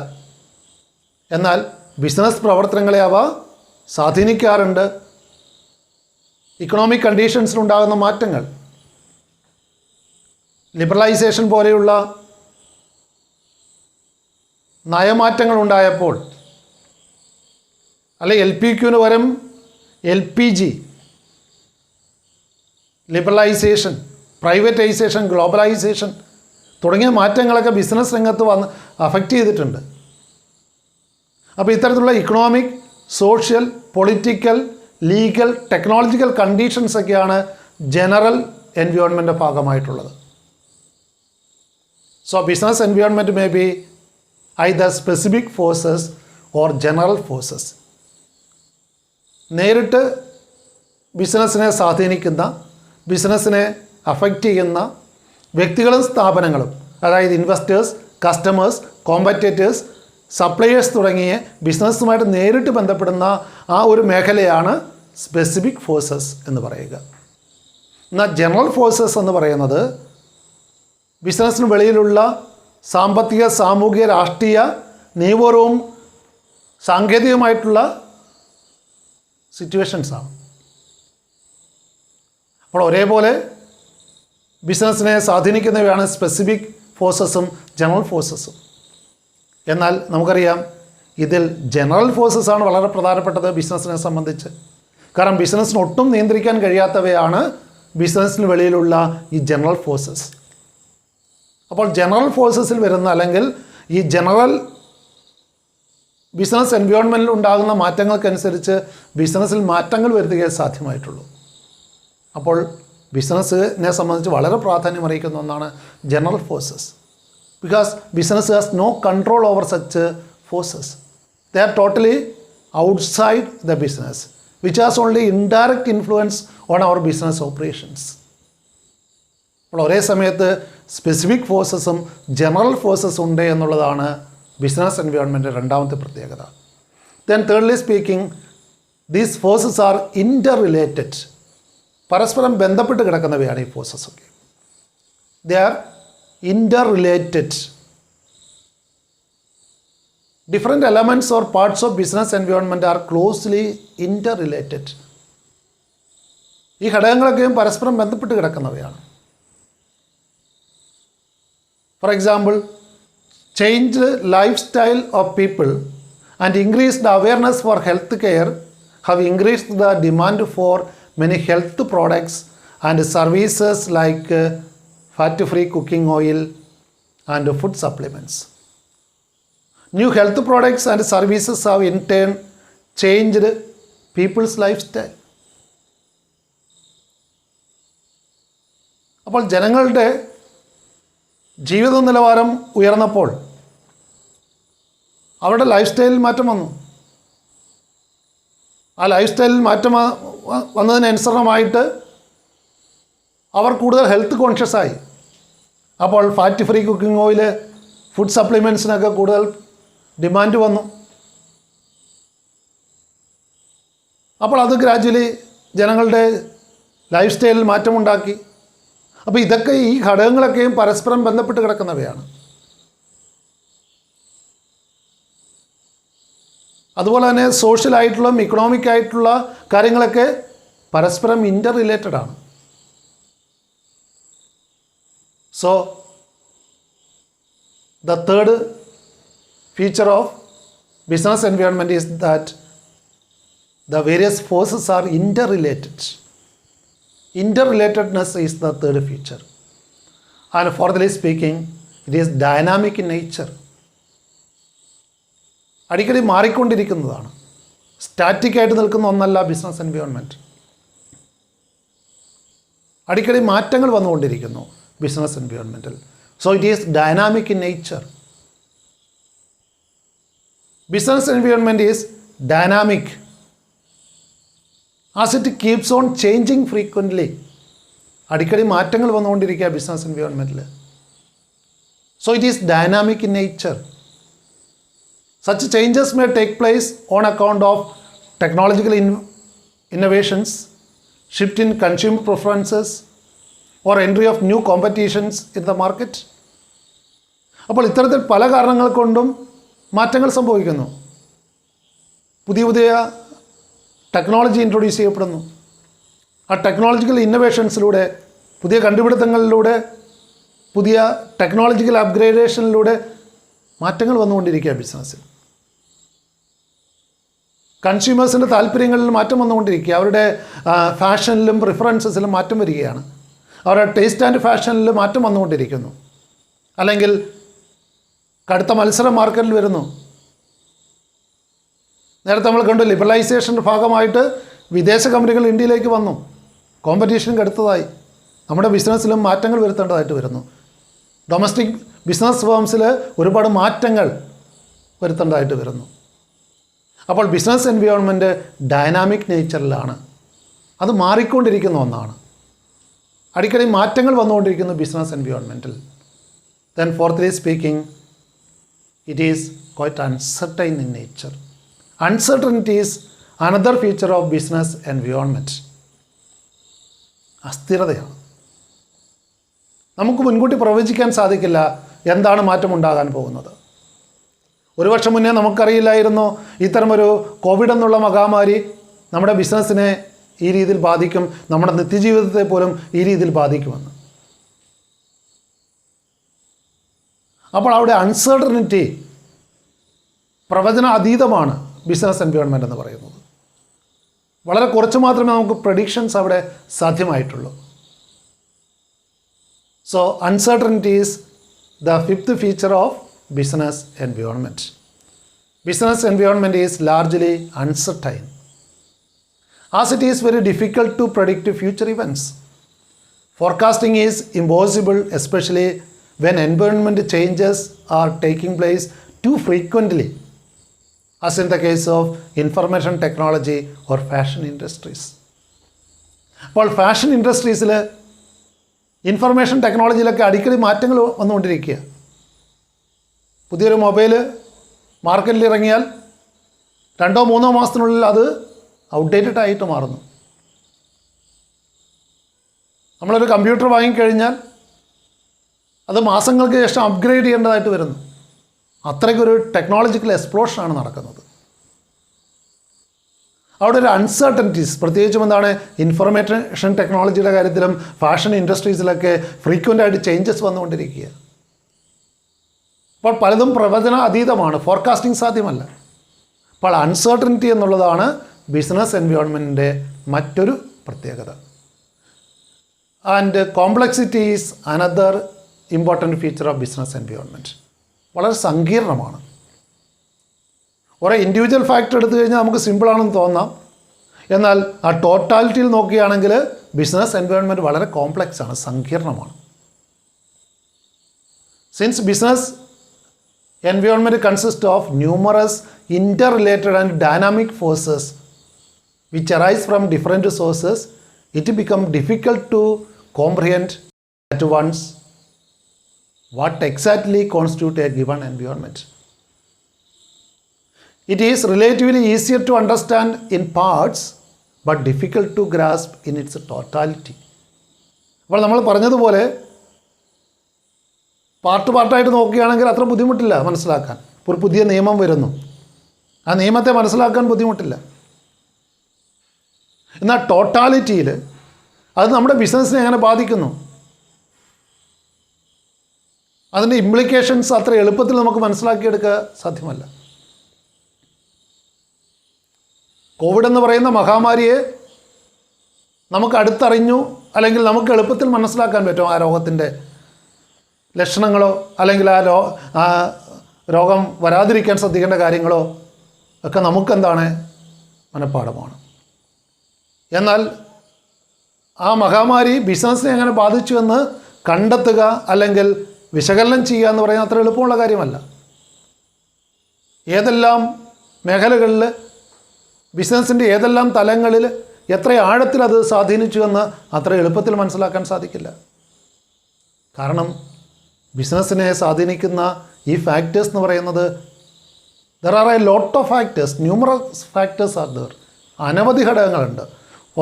എന്നാൽ business പ്രവർത്തനങ്ങളെ അവ സ്വാധീനിക്കാറുണ്ട്. Economic കണ്ടീഷൻസിലുണ്ടാകുന്ന മാറ്റങ്ങൾ, liberalisation പോലെയുള്ള നയമാറ്റങ്ങൾ ഉണ്ടായപ്പോൾ, അല്ലെ LPQ പകരം LPG, ലിബറലൈസേഷൻ, പ്രൈവറ്റൈസേഷൻ, ഗ്ലോബലൈസേഷൻ തുടങ്ങിയ മാറ്റങ്ങളൊക്കെ ബിസിനസ് രംഗത്ത് അഫക്റ്റ് ചെയ്തിട്ടുണ്ട്. അപ്പോൾ ഇത്തരത്തിലുള്ള economic, social, political, legal, technological കണ്ടീഷൻസൊക്കെയാണ് ജനറൽ എൻവയോൺമെൻറ്റിൻ്റെ ഭാഗമായിട്ടുള്ളത്. So business environment may be either specific forces or general forces. നേരിട്ട് ബിസിനസ്സിനെ സ്വാധീനിക്കുന്ന, ബിസിനസ്സിനെ അഫക്റ്റ് ചെയ്യുന്ന വ്യക്തികളും സ്ഥാപനങ്ങളും, അതായത് ഇൻവെസ്റ്റേഴ്സ്, കസ്റ്റമേഴ്സ്, കോമ്പറ്റേറ്റേഴ്സ്, സപ്ലയേഴ്സ് തുടങ്ങിയ ബിസിനസ്സുമായിട്ട് നേരിട്ട് ബന്ധപ്പെടുന്ന ആ ഒരു മേഖലയാണ് സ്പെസിഫിക് ഫോഴ്സസ് എന്ന് പറയുക. എന്നാൽ ജനറൽ ഫോഴ്സസ് എന്ന് പറയുന്നത് ബിസിനസ്സിന് വെളിയിലുള്ള സാമ്പത്തിക, സാമൂഹിക, രാഷ്ട്രീയ, നിയമപരവും സാങ്കേതികമായിട്ടുള്ള സിറ്റുവേഷൻസാണ്. അപ്പോൾ ഒരേപോലെ ബിസിനസ്സിനെ സ്വാധീനിക്കുന്നവയാണ് സ്പെസിഫിക് ഫോഴ്സസും ജനറൽ ഫോഴ്സസും. എന്നാൽ നമുക്കറിയാം, ഇതിൽ ജനറൽ ഫോഴ്സസാണ് വളരെ പ്രധാനപ്പെട്ടത് ബിസിനസ്സിനെ സംബന്ധിച്ച്. കാരണം ബിസിനസ്സിന് ഒട്ടും നിയന്ത്രിക്കാൻ കഴിയാത്തവയാണ് ബിസിനസ്സിന് വെളിയിലുള്ള ഈ ജനറൽ ഫോഴ്സസ്. അപ്പോൾ ജനറൽ ഫോഴ്സസിൽ വരുന്ന അല്ലെങ്കിൽ ഈ ജനറൽ ബിസിനസ് എൻവയോൺമെൻറ്റിൽ ഉണ്ടാകുന്ന മാറ്റങ്ങൾക്കനുസരിച്ച് ബിസിനസ്സിൽ മാറ്റങ്ങൾ വരുത്തുകയേ സാധ്യമായിട്ടുള്ളൂ. അപ്പോൾ ബിസിനസ്സിനെ സംബന്ധിച്ച് വളരെ പ്രാധാന്യം അറിയിക്കുന്ന ഒന്നാണ് general forces. Because business has no control over such forces. They are totally outside the business which has only indirect influence on our business operations. അപ്പോൾ ഒരേ സമയത്ത് സ്പെസിഫിക് ഫോഴ്സസും ജനറൽ ഫോഴ്സസും ഉണ്ട് എന്നുള്ളതാണ് ബിസിനസ് എൻവയോൺമെൻറ്റിൻ്റെ രണ്ടാമത്തെ പ്രത്യേകത. Then thirdly speaking, these forces are interrelated. പരസ്പരം ബന്ധപ്പെട്ട് കിടക്കുന്നവയാണ് ഈ ഫോഴ്സസൊക്കെ. They are interrelated. Different elements or parts of business environment are closely interrelated. ഈ ഘടകങ്ങളൊക്കെയും പരസ്പരം ബന്ധപ്പെട്ട് കിടക്കുന്നവയാണ്. For example, changed lifestyle of people and increased awareness for health care have increased the demand for many health products and services like fat-free cooking oil and food supplements. New health products and services have in turn changed people's lifestyle. അപ്പോൾ ജനങ്ങളുടെ ജീവിത നിലവാരം ഉയർന്നപ്പോൾ അവരുടെ life സ്റ്റൈലിൽ മാറ്റം വന്നു. ആ life സ്റ്റൈലിൽ മാറ്റം വന്നതിനനുസരണമായിട്ട് അവർ കൂടുതൽ ഹെൽത്ത് കോൺഷ്യസ് ആയി. അപ്പോൾ fat free cooking oil, food സപ്ലിമെൻറ്റ്സിനൊക്കെ കൂടുതൽ ഡിമാൻഡ് വന്നു. അപ്പോൾ അത് ഗ്രാജ്വലി ജനങ്ങളുടെ ലൈഫ് സ്റ്റൈലിൽ മാറ്റമുണ്ടാക്കി. അപ്പോൾ ഇതൊക്കെ ഈ ഘടകങ്ങളൊക്കെയും പരസ്പരം ബന്ധപ്പെട്ട് കിടക്കുന്നവയാണ്. അതുപോലെ തന്നെ സോഷ്യലായിട്ടുള്ള ഇക്കണോമിക് ആയിട്ടുള്ള കാര്യങ്ങളൊക്കെ പരസ്പരം ഇൻ്റർ റിലേറ്റഡ് ആണ്. So the third feature of business environment is that the various forces are inter related. Interrelatedness is the third feature. And fourthly speaking, it is dynamic in nature. അടിക്കടി മാറിക്കൊണ്ടിരിക്കുന്നതാണ്. സ്റ്റാറ്റിക് ആയിട്ട് നിൽക്കുന്ന ഒന്നല്ല business environment. അടിക്കടി മാറ്റങ്ങൾ വന്നുകൊണ്ടിരിക്കുന്നു business എൻവയോൺമെൻറ്റിൽ. So it is dynamic in nature. Business environment is dynamic as it keeps on changing frequently. അടിക്കടി മാറ്റങ്ങൾ വന്നുകൊണ്ടിരിക്കുക ബിസിനസ് എൻവയോൺമെൻറ്റിൽ. So it is dynamic in nature. Such changes may take place on account of technological innovations, shift in consumer preferences or entry of new competitions in the market. അപ്പോൾ ഇത്തരത്തിൽ പല കാരണങ്ങൾ കൊണ്ടും മാറ്റങ്ങൾ സംഭവിക്കുന്നു. പുതിയ പുതിയ ടെക്നോളജി ഇൻട്രൊഡ്യൂസ് ചെയ്യപ്പെടുന്നു. ആ ടെക്നോളജിക്കൽ ഇന്നോവേഷൻസിലൂടെ, പുതിയ കണ്ടുപിടുത്തങ്ങളിലൂടെ, പുതിയ ടെക്നോളജിക്കൽ അപ്ഗ്രേഡേഷനിലൂടെ മാറ്റങ്ങൾ വന്നുകൊണ്ടിരിക്കുക ബിസിനസ്സിൽ. കൺസ്യൂമേഴ്സിൻ്റെ താല്പര്യങ്ങളിൽ മാറ്റം വന്നുകൊണ്ടിരിക്കുക. അവരുടെ ഫാഷനിലും പ്രിഫറൻസസിലും മാറ്റം വരികയാണ്. അവരുടെ ടേസ്റ്റ് ആൻഡ് ഫാഷനിൽ മാറ്റം വന്നുകൊണ്ടിരിക്കുന്നു. അല്ലെങ്കിൽ കടുത്ത മത്സര മാർക്കറ്റിൽ വരുന്നു. നേരത്തെ നമ്മൾ കണ്ടു, ലിബറലൈസേഷൻ്റെ ഭാഗമായിട്ട് വിദേശ കമ്പനികൾ ഇന്ത്യയിലേക്ക് വന്നു. കോമ്പറ്റീഷൻ കടുത്തതായി. നമ്മുടെ ബിസിനസ്സിലും മാറ്റങ്ങൾ വരുത്തേണ്ടതായിട്ട് വരുന്നു. ഡൊമസ്റ്റിക് ബിസിനസ് ഫേംസിൽ ഒരുപാട് മാറ്റങ്ങൾ വരുത്തേണ്ടതായിട്ട് വരുന്നു. അപ്പോൾ ബിസിനസ് എൻവയോൺമെൻറ്റ് ഡൈനാമിക് നേച്ചറിലാണ്. അത് മാറിക്കൊണ്ടിരിക്കുന്ന ഒന്നാണ്. അടിക്കടി മാറ്റങ്ങൾ വന്നുകൊണ്ടിരിക്കുന്നു ബിസിനസ് എൻവയോൺമെൻറ്റിൽ. Then fourthly speaking, it is quite uncertain in nature. Uncertainty is another feature of business environment. അസ്ഥിരതയാണ്. നമുക്ക് മുൻകൂട്ടി പ്രവചിക്കാൻ സാധിക്കില്ല എന്താണ് മാറ്റം ഉണ്ടാകാൻ പോകുന്നത്. ഒരു വർഷം മുന്നേ നമുക്കറിയില്ലായിരുന്നു ഇത്തരമൊരു കോവിഡ് എന്നുള്ള മഹാമാരി നമ്മുടെ ബിസിനസ്സിനെ ഈ രീതിയിൽ ബാധിക്കും, നമ്മുടെ നിത്യജീവിതത്തെ പോലും ഈ രീതിയിൽ ബാധിക്കുമെന്ന്. അപ്പോൾ അവിടെ അൺസർട്ടനിറ്റി പ്രവചന അതീതമാണ് ബിസിനസ് എൻവയോൺമെൻറ്റ് എന്ന് പറയുന്നത്. വളരെ കുറച്ച് മാത്രമേ നമുക്ക് പ്രഡിക്ഷൻസ് അവിടെ സാധ്യമായിട്ടുള്ളൂ. So uncertainty is the fifth feature of business environment. Business environment is largely uncertain, as it is very difficult to predict future events. Forecasting is impossible, especially when environment changes are taking place too frequently, as in the case of information technology or fashion industries. അപ്പോൾ fashion ഇൻഡസ്ട്രീസിൽ information ടെക്നോളജിയിലൊക്കെ അടിക്കടി മാറ്റങ്ങൾ വന്നുകൊണ്ടിരിക്കുക. പുതിയൊരു mobile മാർക്കറ്റിൽ ഇറങ്ങിയാൽ 2-3 മാസത്തിനുള്ളിൽ അത് outdated ആയിട്ട് മാറുന്നു. നമ്മളൊരു കമ്പ്യൂട്ടർ വാങ്ങിക്കഴിഞ്ഞാൽ അത് മാസങ്ങൾക്ക് ശേഷം അപ്ഗ്രേഡ് ചെയ്യേണ്ടതായിട്ട് വരുന്നു. അത്രയ്ക്കൊരു ടെക്നോളജിക്കൽ എക്സ്പ്ലോഷനാണ് നടക്കുന്നത്. അവിടെ ഒരു അൺസർട്ടനിറ്റീസ്, പ്രത്യേകിച്ചും എന്താണ് ഇൻഫർമേഷൻ ടെക്നോളജിയുടെ കാര്യത്തിലും ഫാഷൻ ഇൻഡസ്ട്രീസിലൊക്കെ ഫ്രീക്വൻ്റ് ആയിട്ട് ചേഞ്ചസ് വന്നുകൊണ്ടിരിക്കുക. അപ്പോൾ പലതും പ്രവചന അതീതമാണ്, ഫോർകാസ്റ്റിംഗ് സാധ്യമല്ല. അപ്പോൾ അൺസർട്ടനിറ്റി എന്നുള്ളതാണ് ബിസിനസ് എൻവയോൺമെൻറ്റിൻ്റെ മറ്റൊരു പ്രത്യേകത. And complexity is another important feature of business environment. വളരെ സങ്കീർണമാണ്. ഒരേ ഇൻഡിവിജ്വൽ ഫാക്ടർ എടുത്തു കഴിഞ്ഞാൽ നമുക്ക് സിമ്പിളാണെന്ന് തോന്നാം. എന്നാൽ ആ ടോട്ടാലിറ്റിയിൽ നോക്കുകയാണെങ്കിൽ ബിസിനസ് എൻവയോൺമെൻറ്റ് വളരെ കോംപ്ലക്സ് ആണ്, സങ്കീർണമാണ്. Since business environment consists of numerous interrelated and dynamic forces which arise from different sources, it becomes difficult to comprehend at once what exactly constitutes a given environment. It is relatively easier to understand in parts but difficult to grasp in its totality. അപ്പോൾ നമ്മൾ പറഞ്ഞതുപോലെ പാർട്ടായിട്ട് നോക്കുകയാണെങ്കിൽ അത്ര ബുദ്ധിമുട്ടില്ല മനസ്സിലാക്കാൻ. ഒരു പുതിയ നിയമം വരുന്നു, ആ നിയമത്തെ മനസ്സിലാക്കാൻ ബുദ്ധിമുട്ടില്ല. എന്നാൽ ടോട്ടാലിറ്റിയിൽ അത് നമ്മുടെ ബിസിനസ്സിനെ എങ്ങനെ ബാധിക്കുന്നു, അതിൻ്റെ ഇംപ്ലിക്കേഷൻസ് അത്ര എളുപ്പത്തിൽ നമുക്ക് മനസ്സിലാക്കിയെടുക്കാൻ സാധ്യമല്ല. കോവിഡ് എന്ന് പറയുന്ന മഹാമാരിയെ നമുക്ക് അടുത്തറിഞ്ഞു, അല്ലെങ്കിൽ നമുക്ക് എളുപ്പത്തിൽ മനസ്സിലാക്കാൻ പറ്റും ആ രോഗത്തിൻ്റെ ലക്ഷണങ്ങളോ അല്ലെങ്കിൽ ആ രോഗം വരാതിരിക്കാൻ ശ്രദ്ധിക്കേണ്ട കാര്യങ്ങളോ ഒക്കെ നമുക്കെന്താണ് മനഃപ്പാഠമാണ്. എന്നാൽ ആ മഹാമാരി ബിസിനസ്സിനെ എങ്ങനെ ബാധിച്ചു എന്ന് കണ്ടെത്തുക അല്ലെങ്കിൽ വിശകലനം ചെയ്യുക എന്ന് പറയുന്നത് അത്ര എളുപ്പമുള്ള കാര്യമല്ല. ഏതെല്ലാം മേഖലകളിൽ, ബിസിനസ്സിൻ്റെ ഏതെല്ലാം തലങ്ങളിൽ എത്ര ആഴത്തിൽ അത് സ്വാധീനിച്ചു എന്ന് അത്ര എളുപ്പത്തിൽ മനസ്സിലാക്കാൻ സാധിക്കില്ല. കാരണം ബിസിനസ്സിനെ സ്വാധീനിക്കുന്ന ഈ ഫാക്ടേഴ്സ് എന്ന് പറയുന്നത് there are a lot of factors, numerous factors are there. അനവധി ഘടകങ്ങളുണ്ട്.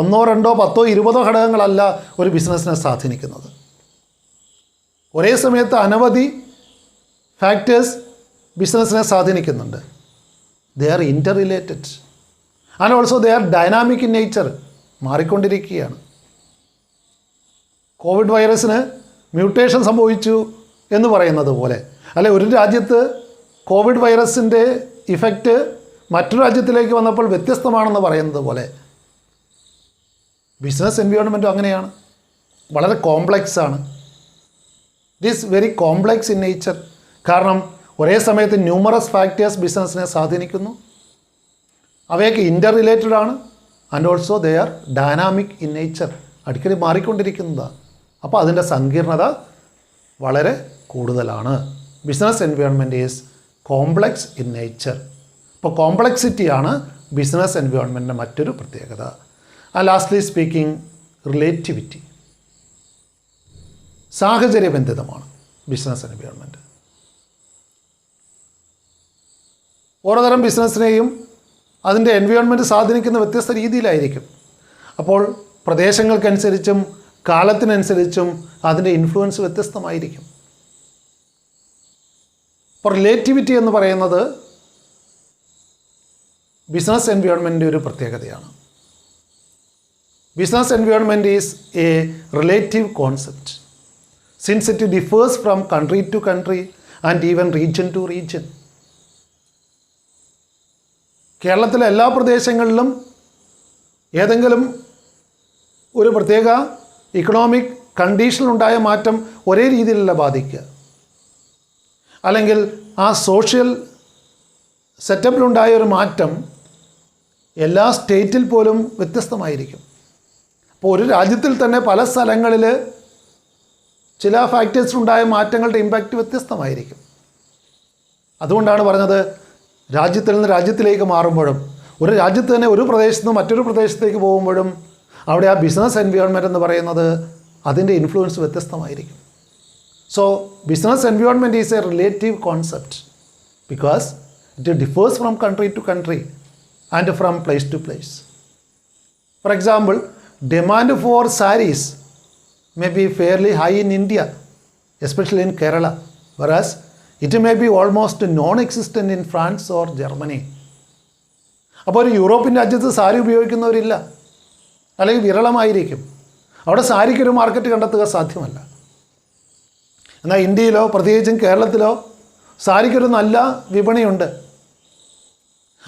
1, 2, 10, 20 ഘടകങ്ങളല്ല ഒരു ബിസിനസ്സിനെ സ്വാധീനിക്കുന്നത്. ഒരേ സമയത്ത് അനവധി ഫാക്ടേഴ്സ് ബിസിനസ്സിനെ സ്വാധീനിക്കുന്നുണ്ട്. ദേ are inter related and also they are dynamic in nature, മാറിക്കൊണ്ടിരിക്കുകയാണ്. കോവിഡ് വൈറസിന് മ്യൂട്ടേഷൻ സംഭവിച്ചു എന്ന് പറയുന്നത് പോലെ, അല്ലെ ഒരു രാജ്യത്ത് കോവിഡ് വൈറസിൻ്റെ ഇഫക്റ്റ് മറ്റൊരു രാജ്യത്തിലേക്ക് വന്നപ്പോൾ വ്യത്യസ്തമാണെന്ന് പറയുന്നത് പോലെ ബിസിനസ് എൻവയോൺമെൻറ്റും അങ്ങനെയാണ്, വളരെ കോംപ്ലക്സ് ആണ്. It is very complex in nature. കാരണം ഒരേ സമയത്ത് ന്യൂമറസ് ഫാക്ടേഴ്സ് ബിസിനസ്സിനെ സ്വാധീനിക്കുന്നു, അവയൊക്കെ ഇൻ്റർ റിലേറ്റഡ് ആണ്, and also they are dynamic in nature, അടിക്കടി മാറിക്കൊണ്ടിരിക്കുന്നതാണ്. അപ്പോൾ അതിൻ്റെ സങ്കീർണത വളരെ കൂടുതലാണ്. Business environment is complex in nature. അപ്പോൾ കോംപ്ലക്സിറ്റിയാണ് ബിസിനസ് എൻവയോൺമെൻറ്റിൻ്റെ മറ്റൊരു പ്രത്യേകത. And lastly speaking, relativity. സാഹചര്യബന്ധിതമാണ് ബിസിനസ് എൻവയോൺമെൻറ്റ്. ഓരോ തരം ബിസിനസ്സിനെയും അതിൻ്റെ എൻവയോൺമെൻറ്റ് സ്വാധീനിക്കുന്ന വ്യത്യസ്ത രീതിയിലായിരിക്കും. അപ്പോൾ പ്രദേശങ്ങൾക്കനുസരിച്ചും കാലത്തിനനുസരിച്ചും അതിൻ്റെ ഇൻഫ്ലുവൻസ് വ്യത്യസ്തമായിരിക്കും. അപ്പോൾ റിലേറ്റിവിറ്റി എന്ന് പറയുന്നത് ബിസിനസ് എൻവയോൺമെൻറ്റിൻ്റെ ഒരു പ്രത്യേകതയാണ്. Business environment is a relative concept since it differs from country to country and even region to region. കേരളത്തിലെ എല്ലാ പ്രദേശങ്ങളിലും ഏതെങ്കിലും ഒരു പ്രത്യേക ഇക്കണോമിക് കണ്ടീഷനിലുണ്ടായ മാറ്റം ഒരേ രീതിയിലല്ല ബാധിക്കുക. അല്ലെങ്കിൽ ആ സോഷ്യൽ സെറ്റപ്പിലുണ്ടായ ഒരു മാറ്റം എല്ലാ സ്റ്റേറ്റിൽ പോലും വ്യത്യസ്തമായിരിക്കും. അപ്പോൾ ഒരു രാജ്യത്തിൽ തന്നെ പല സ്ഥലങ്ങളിൽ ചില ഫാക്ടേഴ്സിലുണ്ടായ മാറ്റങ്ങളുടെ ഇമ്പാക്റ്റ് വ്യത്യസ്തമായിരിക്കും. അതുകൊണ്ടാണ് പറഞ്ഞത് രാജ്യത്തിൽ നിന്ന് രാജ്യത്തിലേക്ക് മാറുമ്പോഴും ഒരു രാജ്യത്ത് തന്നെ ഒരു പ്രദേശത്ത് നിന്ന് മറ്റൊരു പ്രദേശത്തേക്ക് പോകുമ്പോഴും അവിടെ ആ ബിസിനസ് എൻവയോൺമെൻറ്റ് എന്ന് പറയുന്നത് അതിൻ്റെ ഇൻഫ്ലുവൻസ് വ്യത്യസ്തമായിരിക്കും. So business environment is a relative concept because it differs from country to country and from place to place. For example, demand for saris may be fairly high in India, especially in Kerala, whereas it may be almost non-existent in France or Germany. അപ്പോൾ ഒരു European രാജ്യത്ത് സാരി ഉപയോഗിക്കുന്നവരില്ല, അല്ലെങ്കിൽ വിരളമായിരിക്കും. അവിടെ സാരിക്കൊരു market കണ്ടെത്തുക സാധ്യമല്ല. എന്നാൽ ഇന്ത്യയിലോ പ്രത്യേകിച്ചും കേരളത്തിലോ സാരിക്കൊരു നല്ല വിപണിയുണ്ട്.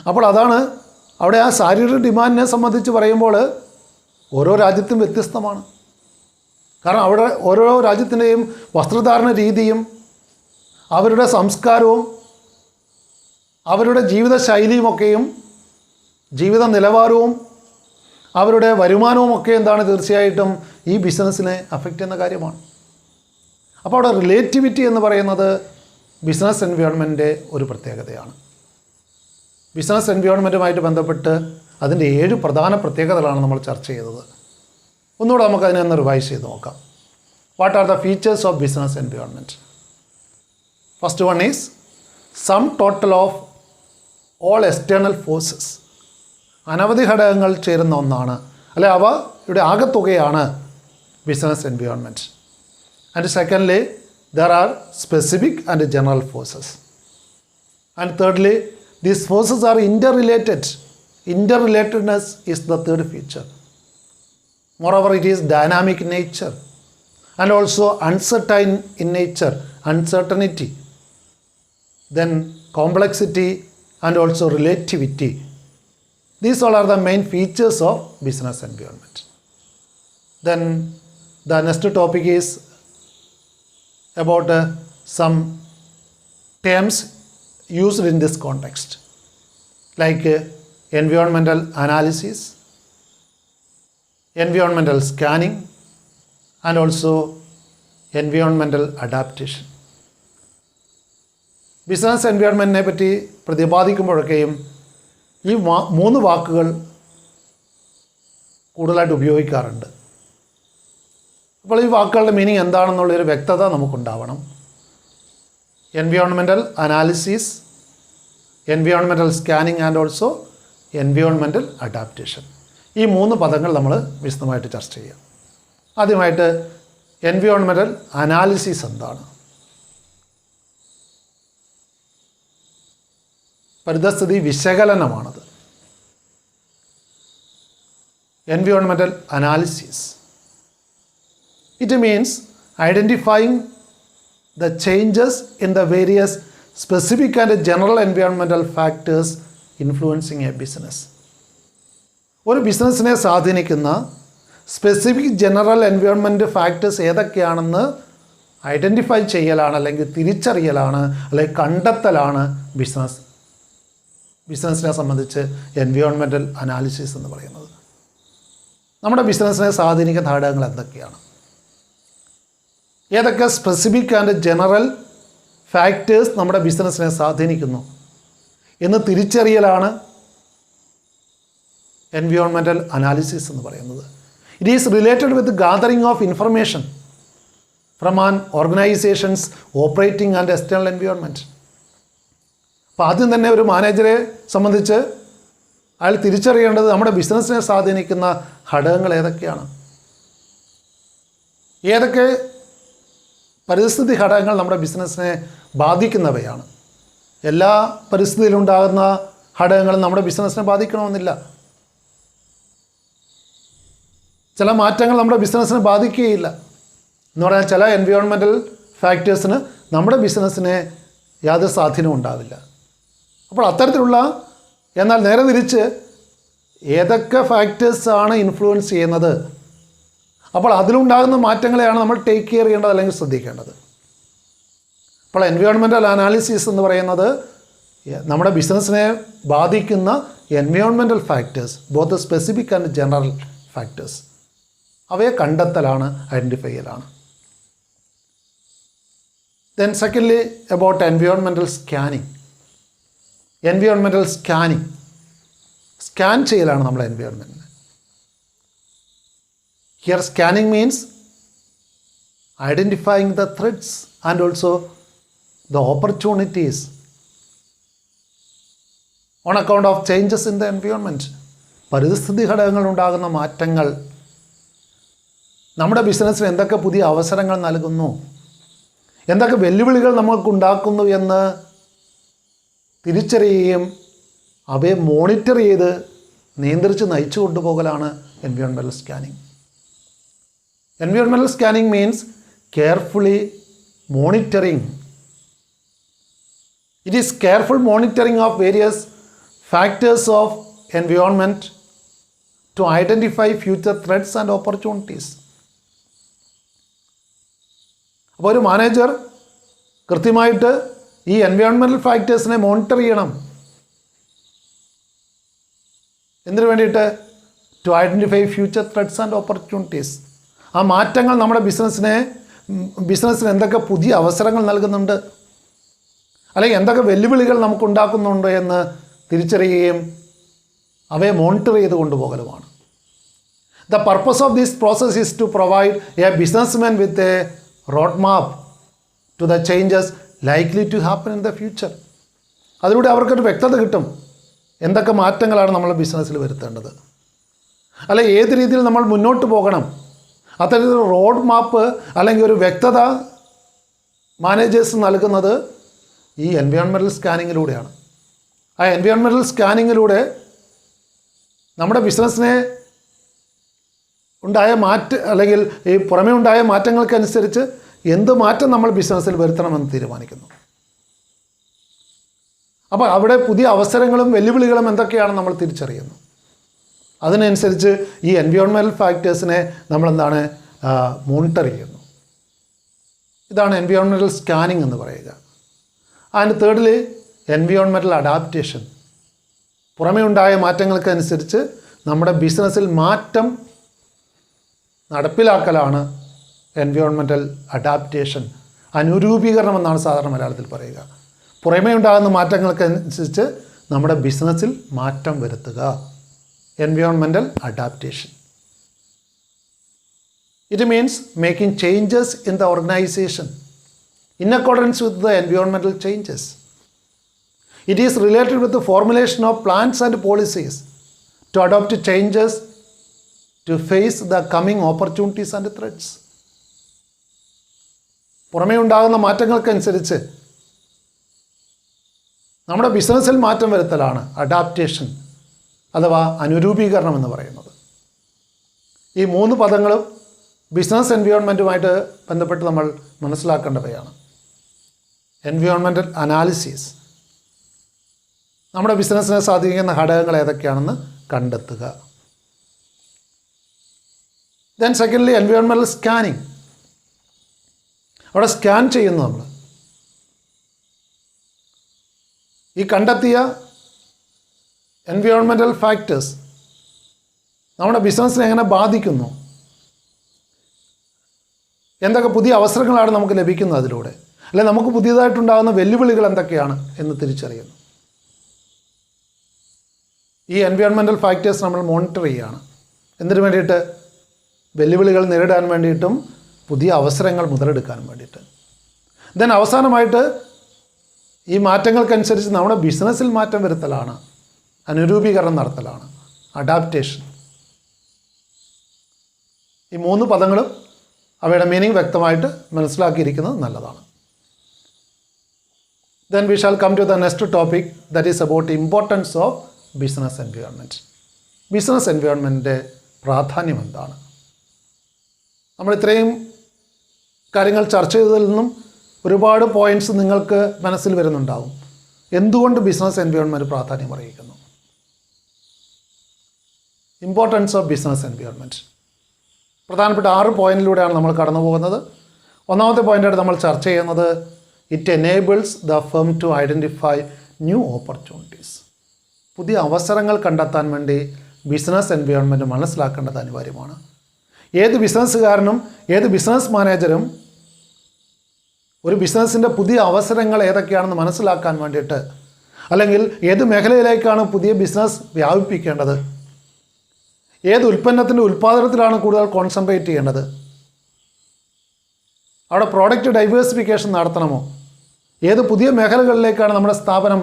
അപ്പോൾ അതാണ് അവിടെ ആ സാരിയുടെ ഡിമാൻഡിനെ സംബന്ധിച്ച് പറയുമ്പോൾ ഓരോ രാജ്യത്തും വ്യത്യസ്തമാണ്. കാരണം അവിടെ ഓരോ രാജ്യത്തിൻ്റെയും വസ്ത്രധാരണ രീതിയും അവരുടെ സംസ്കാരവും അവരുടെ ജീവിതശൈലിയുമൊക്കെയും ജീവിത നിലവാരവും അവരുടെ വരുമാനവും ഒക്കെ എന്താണ് തീർച്ചയായിട്ടും ഈ ബിസിനസ്സിനെ അഫക്റ്റ് ചെയ്യുന്ന കാര്യമാണ്. അപ്പോൾ അവിടെ റിലേറ്റിവിറ്റി എന്ന് പറയുന്നത് ബിസിനസ് എൻവയോൺമെൻറ്റിൻ്റെ ഒരു പ്രത്യേകതയാണ്. ബിസിനസ് എൻവയോൺമെൻറ്റുമായിട്ട് ബന്ധപ്പെട്ട് അതിൻ്റെ 7 പ്രധാന പ്രത്യേകതകളാണ് നമ്മൾ ചർച്ച ചെയ്തത്. ഒന്നുകൂടെ നമുക്കതിനെ ഒന്ന് റിവൈസ് ചെയ്ത് നോക്കാം. What are the features of business environment? First one is sum total of all external forces. അനവധി ഘടകങ്ങൾ ചേരുന്ന ഒന്നാണ്, അല്ലെ അവയുടെ ആകെത്തുകയാണ് business environment. And secondly there are specific and general forces. And thirdly these forces R interrelated. Interrelatedness is the third feature. Moreover, it is dynamic in nature and also uncertain in nature, uncertainty, then complexity and also relativity. These all are the main features of business environment. Then the next topic is about some terms used in this context, like environmental analysis, environmental scanning and also environmental adaptation. Business എൻവയോൺമെൻറ്റിനെ പറ്റി പ്രതിപാദിക്കുമ്പോഴൊക്കെയും ഈ 3 വാക്കുകൾ കൂടുതലായിട്ട് ഉപയോഗിക്കാറുണ്ട്. അപ്പോൾ ഈ വാക്കുകളുടെ മീനിങ് എന്താണെന്നുള്ളൊരു വ്യക്തത നമുക്കുണ്ടാവണം. Environmental analysis, environmental scanning and also environmental adaptation. ഈ 3 പദങ്ങൾ നമ്മൾ വിശദമായിട്ട് ചർച്ച ചെയ്യാം. ആദ്യമായിട്ട് എൻവയോൺമെൻറ്റൽ അനാലിസിസ് എന്താണ്? പരിതസ്ഥിതി വിശകലനമാണത്. Environmental analysis, it means identifying the changes in the various specific and general environmental factors influencing a business. ഒരു ബിസിനസ്സിനെ സ്വാധീനിക്കുന്ന സ്പെസിഫിക് ജനറൽ എൻവയോൺമെൻറ്റ് ഫാക്ടേഴ്സ് ഏതൊക്കെയാണെന്ന് ഐഡൻറ്റിഫൈ ചെയ്യലാണ്, അല്ലെങ്കിൽ തിരിച്ചറിയലാണ്, അല്ലെങ്കിൽ കണ്ടെത്തലാണ് ബിസിനസ്സിനെ സംബന്ധിച്ച് എൻവയോൺമെൻറ്റൽ അനാലിസിസ് എന്ന് പറയുന്നത്. നമ്മുടെ ബിസിനസ്സിനെ സ്വാധീനിക്കുന്ന ഘടകങ്ങൾ എന്തൊക്കെയാണ്, ഏതൊക്കെ സ്പെസിഫിക് ആൻഡ് ജനറൽ ഫാക്ടേഴ്സ് നമ്മുടെ ബിസിനസ്സിനെ സ്വാധീനിക്കുന്നു എന്ന് തിരിച്ചറിയലാണ് എൻവയോൺമെൻറ്റൽ അനാലിസിസ് എന്ന് പറയുന്നത്. It is related with gathering of information from an organisations operating and external environment. അപ്പോൾ ആദ്യം തന്നെ ഒരു മാനേജറെ സംബന്ധിച്ച് അയാൾ തിരിച്ചറിയേണ്ടത് നമ്മുടെ ബിസിനസ്സിനെ സ്വാധീനിക്കുന്ന ഘടകങ്ങൾ ഏതൊക്കെയാണ്, ഏതൊക്കെ പരിസ്ഥിതി ഘടകങ്ങൾ നമ്മുടെ ബിസിനസ്സിനെ ബാധിക്കുന്നവയാണ്. എല്ലാ പരിസ്ഥിതിയിലുണ്ടാകുന്ന ഘടകങ്ങളും നമ്മുടെ ബിസിനസ്സിനെ ബാധിക്കണമെന്നില്ല. ചില മാറ്റങ്ങൾ നമ്മുടെ ബിസിനസ്സിനെ ബാധിക്കുകയില്ല എന്ന് പറഞ്ഞാൽ ചില എൻവയോൺമെൻറ്റൽ ഫാക്ടേഴ്സിന് നമ്മുടെ ബിസിനസ്സിനെ യാതൊരു സ്വാധീനവും ഉണ്ടാവില്ല. അപ്പോൾ അത്തരത്തിലുള്ള, എന്നാൽ നേരെ തിരിച്ച് ഏതൊക്കെ ഫാക്ടേഴ്സാണ് ഇൻഫ്ലുവൻസ് ചെയ്യുന്നത്, അപ്പോൾ അതിലുണ്ടാകുന്ന മാറ്റങ്ങളെയാണ് നമ്മൾ ടേക്ക് കെയർ ചെയ്യേണ്ടത് അല്ലെങ്കിൽ ശ്രദ്ധിക്കേണ്ടത്. അപ്പോൾ എൻവയോൺമെൻറ്റൽ അനാലിസിസ് എന്ന് പറയുന്നത് നമ്മുടെ ബിസിനസ്സിനെ ബാധിക്കുന്ന environmental factors, both specific and general factors, അവയെ കണ്ടെത്തലാണ്, ഐഡൻറ്റിഫൈ ചെയ്യലാണ്. Then secondly about environmental scanning. Environmental scanning, scan ചെയ്യലാണ് നമ്മൾ എൻവയോൺമെൻറ്റിനെ. Here scanning means identifying the threats and also the opportunities on account of changes in the environment. പരിസ്ഥിതി ഘടകങ്ങളുണ്ടാകുന്ന മാറ്റങ്ങൾ നമ്മുടെ ബിസിനസ്സിന് എന്തൊക്കെ പുതിയ അവസരങ്ങൾ നൽകുന്നു, എന്തൊക്കെ വെല്ലുവിളികൾ നമ്മൾക്കുണ്ടാക്കുന്നു എന്ന് തിരിച്ചറിയുകയും അവയെ മോണിറ്റർ ചെയ്ത് നിയന്ത്രിച്ച് നയിച്ചു കൊണ്ടുപോകലാണ് environmental scanning. Environmental scanning means carefully monitoring. It is careful monitoring of various factors of environment to identify future threats and opportunities. അപ്പോൾ ഒരു മാനേജർ കൃത്യമായിട്ട് ഈ എൻവയോൺമെൻറ്റൽ ഫാക്ടേഴ്സിനെ മോണിറ്റർ ചെയ്യണം. എന്തിനു വേണ്ടിയിട്ട്? To identify future threats and opportunities. ആ മാറ്റങ്ങൾ നമ്മുടെ ബിസിനസ്സിന് എന്തൊക്കെ പുതിയ അവസരങ്ങൾ നൽകുന്നുണ്ട്, അല്ലെങ്കിൽ എന്തൊക്കെ വെല്ലുവിളികൾ നമുക്കുണ്ടാക്കുന്നുണ്ട് എന്ന് തിരിച്ചറിയുകയും അവയെ മോണിറ്റർ ചെയ്ത് കൊണ്ടുപോകലുമാണ്. The purpose of this process is to provide a businessman with a road map to the changes likely to happen in the future. അതിലൂടെ അവർക്കൊരു വ്യക്തത കിട്ടും, എന്തൊക്കെ മാറ്റങ്ങളാണ് നമ്മൾ ബിസിനസ്സിൽ വരുത്തേണ്ടത്, അല്ലെ ഏത് രീതിയിൽ നമ്മൾ മുന്നോട്ട് പോകണം. അത്തരത്തിൽ റോഡ് മാപ്പ് അല്ലെങ്കിൽ ഒരു വ്യക്തത മാനേജേഴ്സ് നൽകുന്നത് ഈ എൻവയോൺമെൻറ്റൽ സ്കാനിങ്ങിലൂടെയാണ്. ആ എൻവയോൺമെൻറ്റൽ സ്കാനിങ്ങിലൂടെ നമ്മുടെ ബിസിനസ്സിനെ ഉണ്ടായ അല്ലെങ്കിൽ ഈ പുറമേ ഉണ്ടായ മാറ്റങ്ങൾക്കനുസരിച്ച് എന്ത് മാറ്റം നമ്മൾ ബിസിനസ്സിൽ വരുത്തണമെന്ന് തീരുമാനിക്കുന്നു. അപ്പോൾ അവിടെ പുതിയ അവസരങ്ങളും വെല്ലുവിളികളും എന്തൊക്കെയാണ് നമ്മൾ തിരിച്ചറിയുന്നു. അതിനനുസരിച്ച് ഈ എൻവയോൺമെൻറ്റൽ ഫാക്ടേഴ്സിനെ നമ്മളെന്താണ് മോണിറ്റർ ചെയ്യുന്നു. ഇതാണ് എൻവയോൺമെൻറ്റൽ സ്കാനിങ് എന്ന് പറയുക. ആൻഡ് തേർഡില് എൻവയോൺമെൻറ്റൽ അഡാപ്റ്റേഷൻ. പുറമേ ഉണ്ടായ മാറ്റങ്ങൾക്കനുസരിച്ച് നമ്മുടെ ബിസിനസ്സിൽ മാറ്റം നടപ്പിലാക്കലാണ് എൻവയോൺമെൻറ്റൽ അഡാപ്റ്റേഷൻ. അനുരൂപീകരണം എന്നാണ് സാധാരണ മലയാളത്തിൽ പറയുക. പുറമേ ഉണ്ടാകുന്ന മാറ്റങ്ങൾക്കനുസരിച്ച് നമ്മുടെ ബിസിനസ്സിൽ മാറ്റം വരുത്തുക, environmental adaptation. It means making changes in the organisation in accordance with the environmental changes. It is related with the formulation of plans and policies to adopt changes to face the coming opportunities and threats. പുറമേ ഉണ്ടാകുന്ന മാറ്റങ്ങൾക്കനുസരിച്ച് നമ്മുടെ ബിസിനസ്സിൽ മാറ്റം വരുത്തലാണ് adaptation അഥവാ അനുരൂപീകരണം എന്ന് പറയുന്നത്. ഈ 3 പദങ്ങളും ബിസിനസ് എൻവയോൺമെൻറ്റുമായിട്ട് ബന്ധപ്പെട്ട് നമ്മൾ മനസ്സിലാക്കേണ്ടവയാണ്. എൻവയോൺമെൻറ്റൽ അനാലിസിസ്, നമ്മുടെ ബിസിനസ്സിനെ സ്വാധീനിക്കുന്ന ഘടകങ്ങൾ ഏതൊക്കെയാണെന്ന് കണ്ടെത്തുക. Then secondly environmental scanning. അവിടെ സ്കാൻ ചെയ്യുന്നു നമ്മൾ. ഈ കണ്ടെത്തിയ എൻവയോൺമെൻറ്റൽ ഫാക്ടേഴ്സ് നമ്മുടെ ബിസിനസ്സിനെ എങ്ങനെ ബാധിക്കുന്നു, എന്തൊക്കെ പുതിയ അവസരങ്ങളാണ് നമുക്ക് ലഭിക്കുന്നത് അതിലൂടെ, അല്ലെ നമുക്ക് പുതിയതായിട്ടുണ്ടാകുന്ന വെല്ലുവിളികൾ എന്തൊക്കെയാണ് എന്ന് തിരിച്ചറിയുന്നു. ഈ എൻവയോൺമെൻറ്റൽ ഫാക്ടേഴ്സ് നമ്മൾ മോണിറ്റർ ചെയ്യുകയാണ്. എന്തിനു വേണ്ടിയിട്ട്? വെല്ലുവിളികൾ നേരിടാൻ വേണ്ടിയിട്ടും പുതിയ അവസരങ്ങൾ മുതലെടുക്കാനും വേണ്ടിയിട്ട്. ദെൻ അവസാനമായിട്ട് ഈ മാറ്റങ്ങൾക്കനുസരിച്ച് നമ്മുടെ ബിസിനസ്സിൽ മാറ്റം വരുത്തലാണ്, അനുരൂപീകരണം നടത്തലാണ്, അഡാപ്റ്റേഷൻ. ഈ 3 പദങ്ങളും അവയുടെ മീനിങ് വ്യക്തമായിട്ട് മനസ്സിലാക്കിയിരിക്കുന്നത് നല്ലതാണ്. Then we shall come to the next topic, that is about the importance of business environment. Business എൻവയോൺമെൻറ്റിൻ്റെ പ്രാധാന്യം എന്താണ്? നമ്മൾ ഇത്രയും കാര്യങ്ങൾ ചർച്ച ചെയ്തതിൽ നിന്നും ഒരുപാട് പോയിൻറ്റ്സ് നിങ്ങൾക്ക് മനസ്സിൽ വരുന്നുണ്ടാവും. എന്തുകൊണ്ട് ബിസിനസ് എൻവയോൺമെൻറ്റ് പ്രാധാന്യം അറിയിക്കുന്നു? Importance of business environment. പ്രധാനപ്പെട്ട 6 പോയിന്റിലൂടെയാണ് നമ്മൾ കടന്നു പോകുന്നത്. ഒന്നാമത്തെ പോയിൻ്റായിട്ട് നമ്മൾ ചർച്ച ചെയ്യുന്നത് it enables the firm to identify new opportunities. പുതിയ അവസരങ്ങൾ കണ്ടെത്താൻ വേണ്ടി ബിസിനസ് എൻവയോൺമെൻറ്റ് മനസ്സിലാക്കേണ്ടത് അനിവാര്യമാണ്. ഏത് ബിസിനസ്സുകാരനും ഏത് ബിസിനസ് മാനേജരും ഒരു ബിസിനസ്സിൻ്റെ പുതിയ അവസരങ്ങൾ ഏതൊക്കെയാണെന്ന് മനസ്സിലാക്കാൻ വേണ്ടിയിട്ട്, അല്ലെങ്കിൽ ഏത് മേഖലയിലേക്കാണ് പുതിയ ബിസിനസ് വ്യാപിപ്പിക്കേണ്ടത്, ഏത് ഉൽപ്പന്നത്തിൻ്റെ ഉൽപ്പാദനത്തിലാണ് കൂടുതൽ കോൺസെൻട്രേറ്റ് ചെയ്യേണ്ടത്, അവിടെ പ്രോഡക്റ്റ് ഡൈവേഴ്സിഫിക്കേഷൻ നടത്തണമോ, ഏത് പുതിയ മേഖലകളിലേക്കാണ് നമ്മുടെ സ്ഥാപനം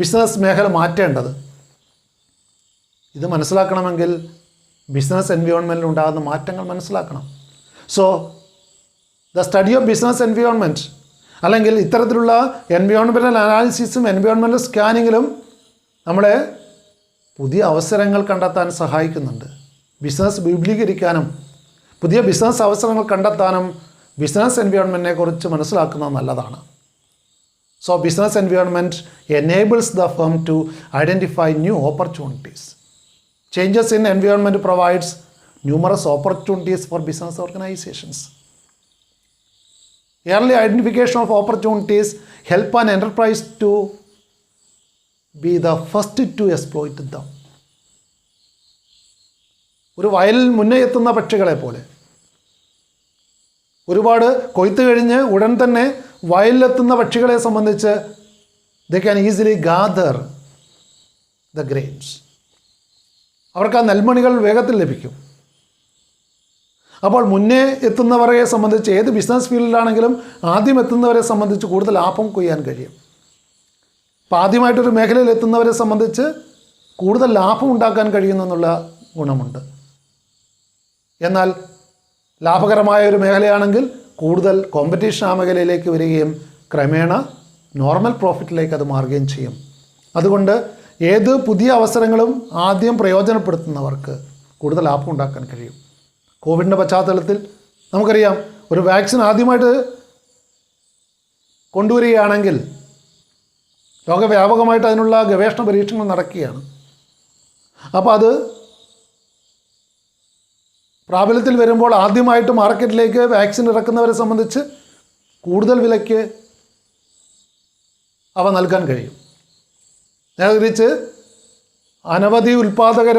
ബിസിനസ് മേഖല മാറ്റേണ്ടത്, ഇത് മനസ്സിലാക്കണമെങ്കിൽ ബിസിനസ് എൻവയോൺമെൻറ്റിൽ ഉണ്ടാകുന്ന മാറ്റങ്ങൾ മനസ്സിലാക്കണം. So the study of business environment, അല്ലെങ്കിൽ ഇത്തരത്തിലുള്ള എൻവയോൺമെൻറ്റൽ അനാലിസിസും എൻവയോൺമെൻറ്റൽ സ്കാനിങ്ങിലും നമ്മളെ പുതിയ അവസരങ്ങൾ കണ്ടെത്താൻ സഹായിക്കുന്നുണ്ട്. ബിസിനസ് വിപുലീകരിക്കാനും പുതിയ ബിസിനസ് അവസരങ്ങൾ കണ്ടെത്താനും ബിസിനസ് എൻവയോൺമെൻറ്റിനെ കുറിച്ച് മനസ്സിലാക്കുന്നത് നല്ലതാണ്. So business environment enables the firm to identify new opportunities. Changes in environment provides numerous opportunities for business organizations. Early identification of opportunities help an enterprise to be the first to exploit them. ഒരു വയലിൽ മുന്നേ എത്തുന്ന പക്ഷികളെ പോലെ, ഒരുപാട് കൊയ്ത്ത് കഴിഞ്ഞ് ഉടൻ തന്നെ വയലിലെത്തുന്ന പക്ഷികളെ സംബന്ധിച്ച് they can easily gather the grains. അവർക്ക് ആ നെൽമണികൾ വേഗത്തിൽ ലഭിക്കും. അപ്പോൾ മുന്നേ എത്തുന്നവരെ സംബന്ധിച്ച്, ഏത് ബിസിനസ് ഫീൽഡിലാണെങ്കിലും ആദ്യം എത്തുന്നവരെ സംബന്ധിച്ച് കൂടുതൽ ലാഭം കൊയ്യാൻ കഴിയും. അപ്പോൾ ആദ്യമായിട്ടൊരു മേഖലയിൽ എത്തുന്നവരെ സംബന്ധിച്ച് കൂടുതൽ ലാഭം ഉണ്ടാക്കാൻ കഴിയുമെന്നുള്ള ഗുണമുണ്ട്. എന്നാൽ ലാഭകരമായ ഒരു മേഖലയാണെങ്കിൽ കൂടുതൽ കോമ്പറ്റീഷൻ ആ മേഖലയിലേക്ക് വരികയും ക്രമേണ നോർമൽ പ്രോഫിറ്റിലേക്ക് അത് മാറുകയും ചെയ്യും. അതുകൊണ്ട് ഏത് പുതിയ അവസരങ്ങളും ആദ്യം പ്രയോജനപ്പെടുത്തുന്നവർക്ക് കൂടുതൽ ലാഭം ഉണ്ടാക്കാൻ കഴിയും. കോവിഡിൻ്റെ പശ്ചാത്തലത്തിൽ നമുക്കറിയാം, ഒരു വാക്സിൻ ആദ്യമായിട്ട് കൊണ്ടുവരികയാണെങ്കിൽ ലോകവ്യാപകമായിട്ട് അതിനുള്ള ഗവേഷണ പരീക്ഷണങ്ങൾ നടക്കുകയാണ്. അപ്പോൾ അത് പ്രാബല്യത്തിൽ വരുമ്പോൾ ആദ്യമായിട്ട് മാർക്കറ്റിലേക്ക് വാക്സിൻ ഇറക്കുന്നവരെ സംബന്ധിച്ച് കൂടുതൽ വിലയ്ക്ക് അവ നൽകാൻ കഴിയും. നേരെ തിരിച്ച് അനവധി ഉൽപ്പാദകർ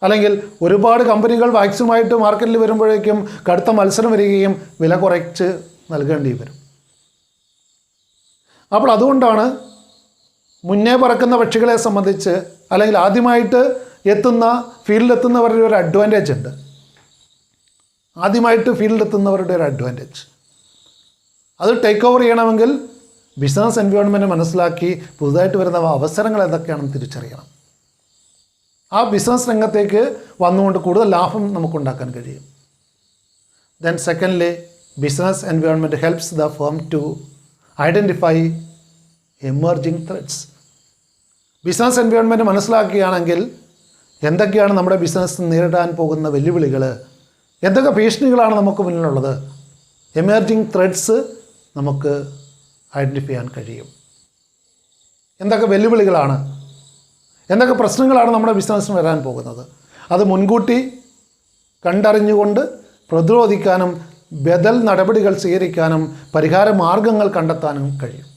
അല്ലെങ്കിൽ ഒരുപാട് കമ്പനികൾ വാക്സിനുമായിട്ട് മാർക്കറ്റിൽ വരുമ്പോഴേക്കും കടുത്ത മത്സരം വരികയും വില കുറച്ച് നൽകേണ്ടി വരും. അപ്പോൾ അതുകൊണ്ടാണ് മുന്നേ പറക്കുന്ന പക്ഷികളെ സംബന്ധിച്ച്, അല്ലെങ്കിൽ ആദ്യമായിട്ട് ഫീൽഡിലെത്തുന്നവരുടെ ഒരു അഡ്വാൻറ്റേജ് ഉണ്ട്. ആദ്യമായിട്ട് ഫീൽഡിലെത്തുന്നവരുടെ ഒരു അഡ്വാൻറ്റേജ് അത് ടേക്ക് ഓവർ ചെയ്യണമെങ്കിൽ ബിസിനസ് എൻവയോൺമെൻറ്റ് മനസ്സിലാക്കി പുതുതായിട്ട് വരുന്ന അവസരങ്ങൾ ഏതൊക്കെയാണെന്ന് തിരിച്ചറിയണം. ആ ബിസിനസ് രംഗത്തേക്ക് വന്നുകൊണ്ട് കൂടുതൽ ലാഭം നമുക്കുണ്ടാക്കാൻ കഴിയും. Then secondly, business environment helps the firm to identify emerging threats. Business environment മനസ്സിലാക്കുകയാണെങ്കിൽ എന്തൊക്കെയാണ് നമ്മുടെ ബിസിനസ് നേരിടാൻ പോകുന്ന വെല്ലുവിളികൾ, എന്തൊക്കെ ഭീഷണികളാണ് നമുക്ക് മുന്നിലുള്ളത്, എമർജിങ് ത്രെഡ്സ് നമുക്ക് ഐഡൻറ്റിഫൈ ചെയ്യാൻ കഴിയും. എന്തൊക്കെ വെല്ലുവിളികളാണ്, എന്തൊക്കെ പ്രശ്നങ്ങളാണ് നമ്മുടെ ബിസിനസ്സിന് വരാൻ പോകുന്നത്, അത് മുൻകൂട്ടി കണ്ടറിഞ്ഞുകൊണ്ട് പ്രതിരോധിക്കാനും ബദൽ നടപടികൾ സ്വീകരിക്കാനും പരിഹാര മാർഗങ്ങൾ കണ്ടെത്താനും കഴിയും.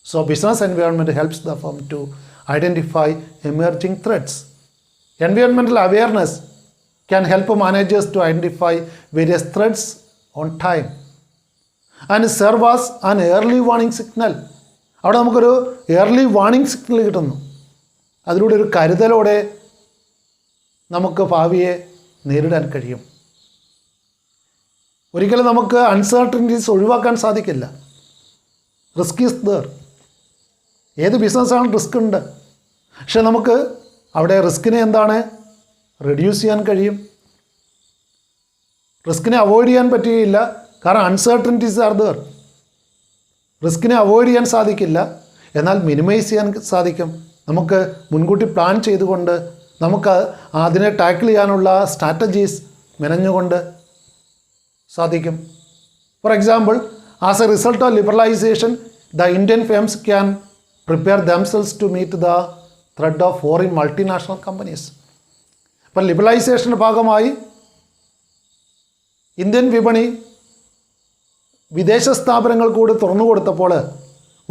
So business environment helps the firm to identify emerging threats. Environmental awareness can help managers to identify various threats on time and serve as an early warning signal. അവിടെ നമുക്കൊരു early warning signal കിട്ടുന്നു. അതിലൂടെ ഒരു കരുതലോടെ നമുക്ക് ഭാവിയെ നേരിടാൻ കഴിയും. ഒരിക്കലും നമുക്ക് അൺസർട്ടനിറ്റീസ് ഒഴിവാക്കാൻ സാധിക്കില്ല. Risk is there. ഏത് ബിസിനസ്സാണ് റിസ്ക് ഉണ്ട്. പക്ഷെ നമുക്ക് അവിടെ റിസ്കിനെ എന്താണ് റെഡ്യൂസ് ചെയ്യാൻ കഴിയും. റിസ്കിനെ അവോയ്ഡ് ചെയ്യാൻ പറ്റുകയില്ല, കാരണം അൺസർട്ടനിറ്റീസ് ആർ ദർ. റിസ്കിനെ അവോയ്ഡ് ചെയ്യാൻ സാധിക്കില്ല, എന്നാൽ മിനിമൈസ് ചെയ്യാൻ സാധിക്കും. നമുക്ക് മുൻകൂട്ടി പ്ലാൻ ചെയ്തുകൊണ്ട് നമുക്ക് അതിനെ ടാക്കിൾ ചെയ്യാനുള്ള സ്ട്രാറ്റജീസ് മെനഞ്ഞുകൊണ്ട് സാധിക്കും. For example, as a result of liberalisation the Indian firms can prepare themselves to meet the threat of foreign multinational companies. അപ്പം ലിബറലൈസേഷൻ്റെ ഭാഗമായി ഇന്ത്യൻ വിപണി വിദേശ സ്ഥാപനങ്ങൾ കൂടി തുറന്നു കൊടുത്തപ്പോൾ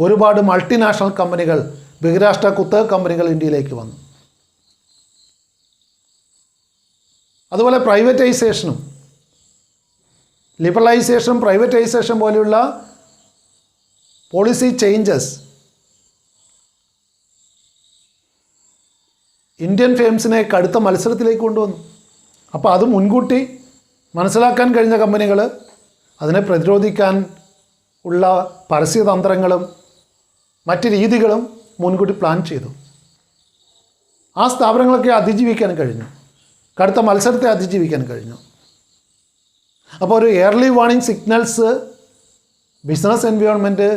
ഒരുപാട് മൾട്ടിനാഷണൽ കമ്പനികൾ, ബഹിരാഷ്ട്ര കുത്തക കമ്പനികൾ ഇന്ത്യയിലേക്ക് വന്നു. അതുപോലെ പ്രൈവറ്റൈസേഷനും, ലിബറലൈസേഷൻ, പ്രൈവറ്റൈസേഷൻ പോലെയുള്ള പോളിസി ചേഞ്ചസ് ഇന്ത്യൻ ഫേംസിനെ കടുത്ത മത്സരത്തിലേക്ക് കൊണ്ടുവന്നു. അപ്പോൾ അത് മുൻകൂട്ടി മനസ്സിലാക്കാൻ കഴിഞ്ഞ കമ്പനികൾ അതിനെ പ്രതിരോധിക്കാൻ ഉള്ള പരസ്യതന്ത്രങ്ങളും മറ്റ് രീതികളും മുൻകൂട്ടി പ്ലാൻ ചെയ്തു. ആ സ്ഥാപനങ്ങളൊക്കെ അതിജീവിക്കാൻ കഴിഞ്ഞു, കടുത്ത മത്സരത്തെ അതിജീവിക്കാൻ കഴിഞ്ഞു. അപ്പോൾ ഒരു early warning signals business environment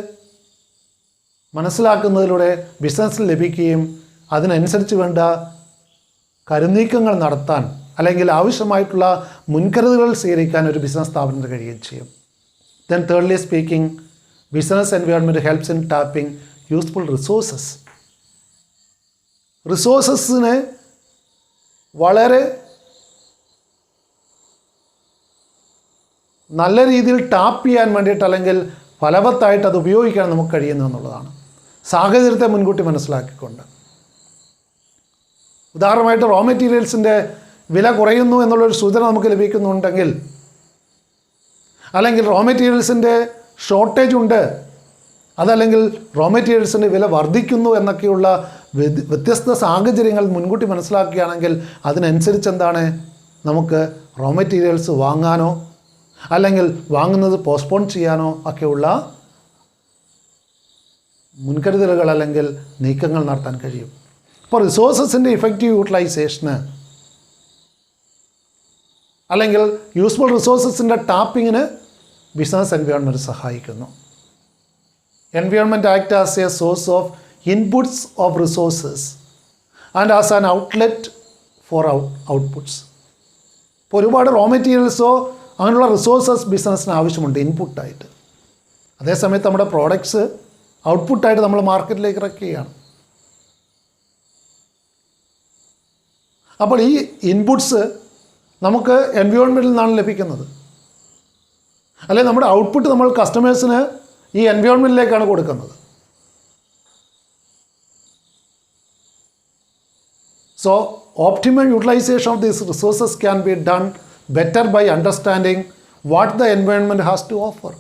മനസ്സിലാക്കുന്നതിലൂടെ ബിസിനസ്സിൽ ലഭിക്കുകയും അതിനനുസരിച്ച് വേണ്ട കരുനീക്കങ്ങൾ നടത്താൻ അല്ലെങ്കിൽ ആവശ്യമായിട്ടുള്ള മുൻകരുതലുകൾ സ്വീകരിക്കാൻ ഒരു ബിസിനസ് സ്ഥാപനത്തിന് കഴിയുകയും ചെയ്യും. Then thirdly speaking, business environment helps in tapping useful resources. റിസോഴ്സസിനെ വളരെ നല്ല രീതിയിൽ ടാപ്പ് ചെയ്യാൻ വേണ്ടിയിട്ട് അല്ലെങ്കിൽ ഫലവത്തായിട്ട് അത് ഉപയോഗിക്കാൻ നമുക്ക് കഴിയുന്നു എന്നുള്ളതാണ്, സാഹചര്യത്തെ മുൻകൂട്ടി മനസ്സിലാക്കിക്കൊണ്ട്. ഉദാഹരണമായിട്ട് റോ മെറ്റീരിയൽസിൻ്റെ വില കുറയുന്നു എന്നുള്ളൊരു സൂചന നമുക്ക് ലഭിക്കുന്നുണ്ടെങ്കിൽ, അല്ലെങ്കിൽ റോ മെറ്റീരിയൽസിൻ്റെ ഷോർട്ടേജ് ഉണ്ട്, അതല്ലെങ്കിൽ റോ മെറ്റീരിയൽസിൻ്റെ വില വർദ്ധിക്കുന്നു എന്നൊക്കെയുള്ള വ്യത്യസ്ത സാഹചര്യങ്ങൾ മുൻകൂട്ടി മനസ്സിലാക്കുകയാണെങ്കിൽ അതിനനുസരിച്ച് എന്താണ്, നമുക്ക് റോ മെറ്റീരിയൽസ് വാങ്ങാനോ അല്ലെങ്കിൽ വാങ്ങുന്നത് പോസ്റ്റ്പോൺ ചെയ്യാനോ ഒക്കെയുള്ള മുൻകരുതലുകൾ അല്ലെങ്കിൽ നീക്കങ്ങൾ നടത്താൻ കഴിയും. അപ്പോൾ റിസോഴ്സസിൻ്റെ ഇഫക്റ്റീവ് യൂട്ടിലൈസേഷന് അല്ലെങ്കിൽ യൂസ്ഫുൾ റിസോഴ്സസിൻ്റെ ടാപ്പിങ്ങിന് ബിസിനസ് എൻവയോൺമെൻറ്റ് സഹായിക്കുന്നു. Environment act as a source of inputs of resources and as an outlet for outputs. ഇപ്പോൾ ഒരുപാട് റോ മെറ്റീരിയൽസോ അങ്ങനെയുള്ള റിസോഴ്സസ് ബിസിനസ്സിന് ആവശ്യമുണ്ട് ഇൻപുട്ടായിട്ട്. അതേസമയത്ത് നമ്മുടെ പ്രോഡക്ട്സ് ഔട്ട്പുട്ടായിട്ട് നമ്മൾ മാർക്കറ്റിലേക്ക് ഇറക്കുകയാണ്. അപ്പോൾ ഈ ഇൻപുട്സ് നമുക്ക് എൻവയോൺമെൻറ്റിൽ നിന്നാണ് ലഭിക്കുന്നത്, അല്ലെങ്കിൽ നമ്മുടെ ഔട്ട്പുട്ട് നമ്മൾ കസ്റ്റമേഴ്സിന് ഈ എൻവയോൺമെൻറ്റിലേക്കാണ് കൊടുക്കുന്നത്. So optimum utilisation of these resources can be done better by understanding what the environment has to offer.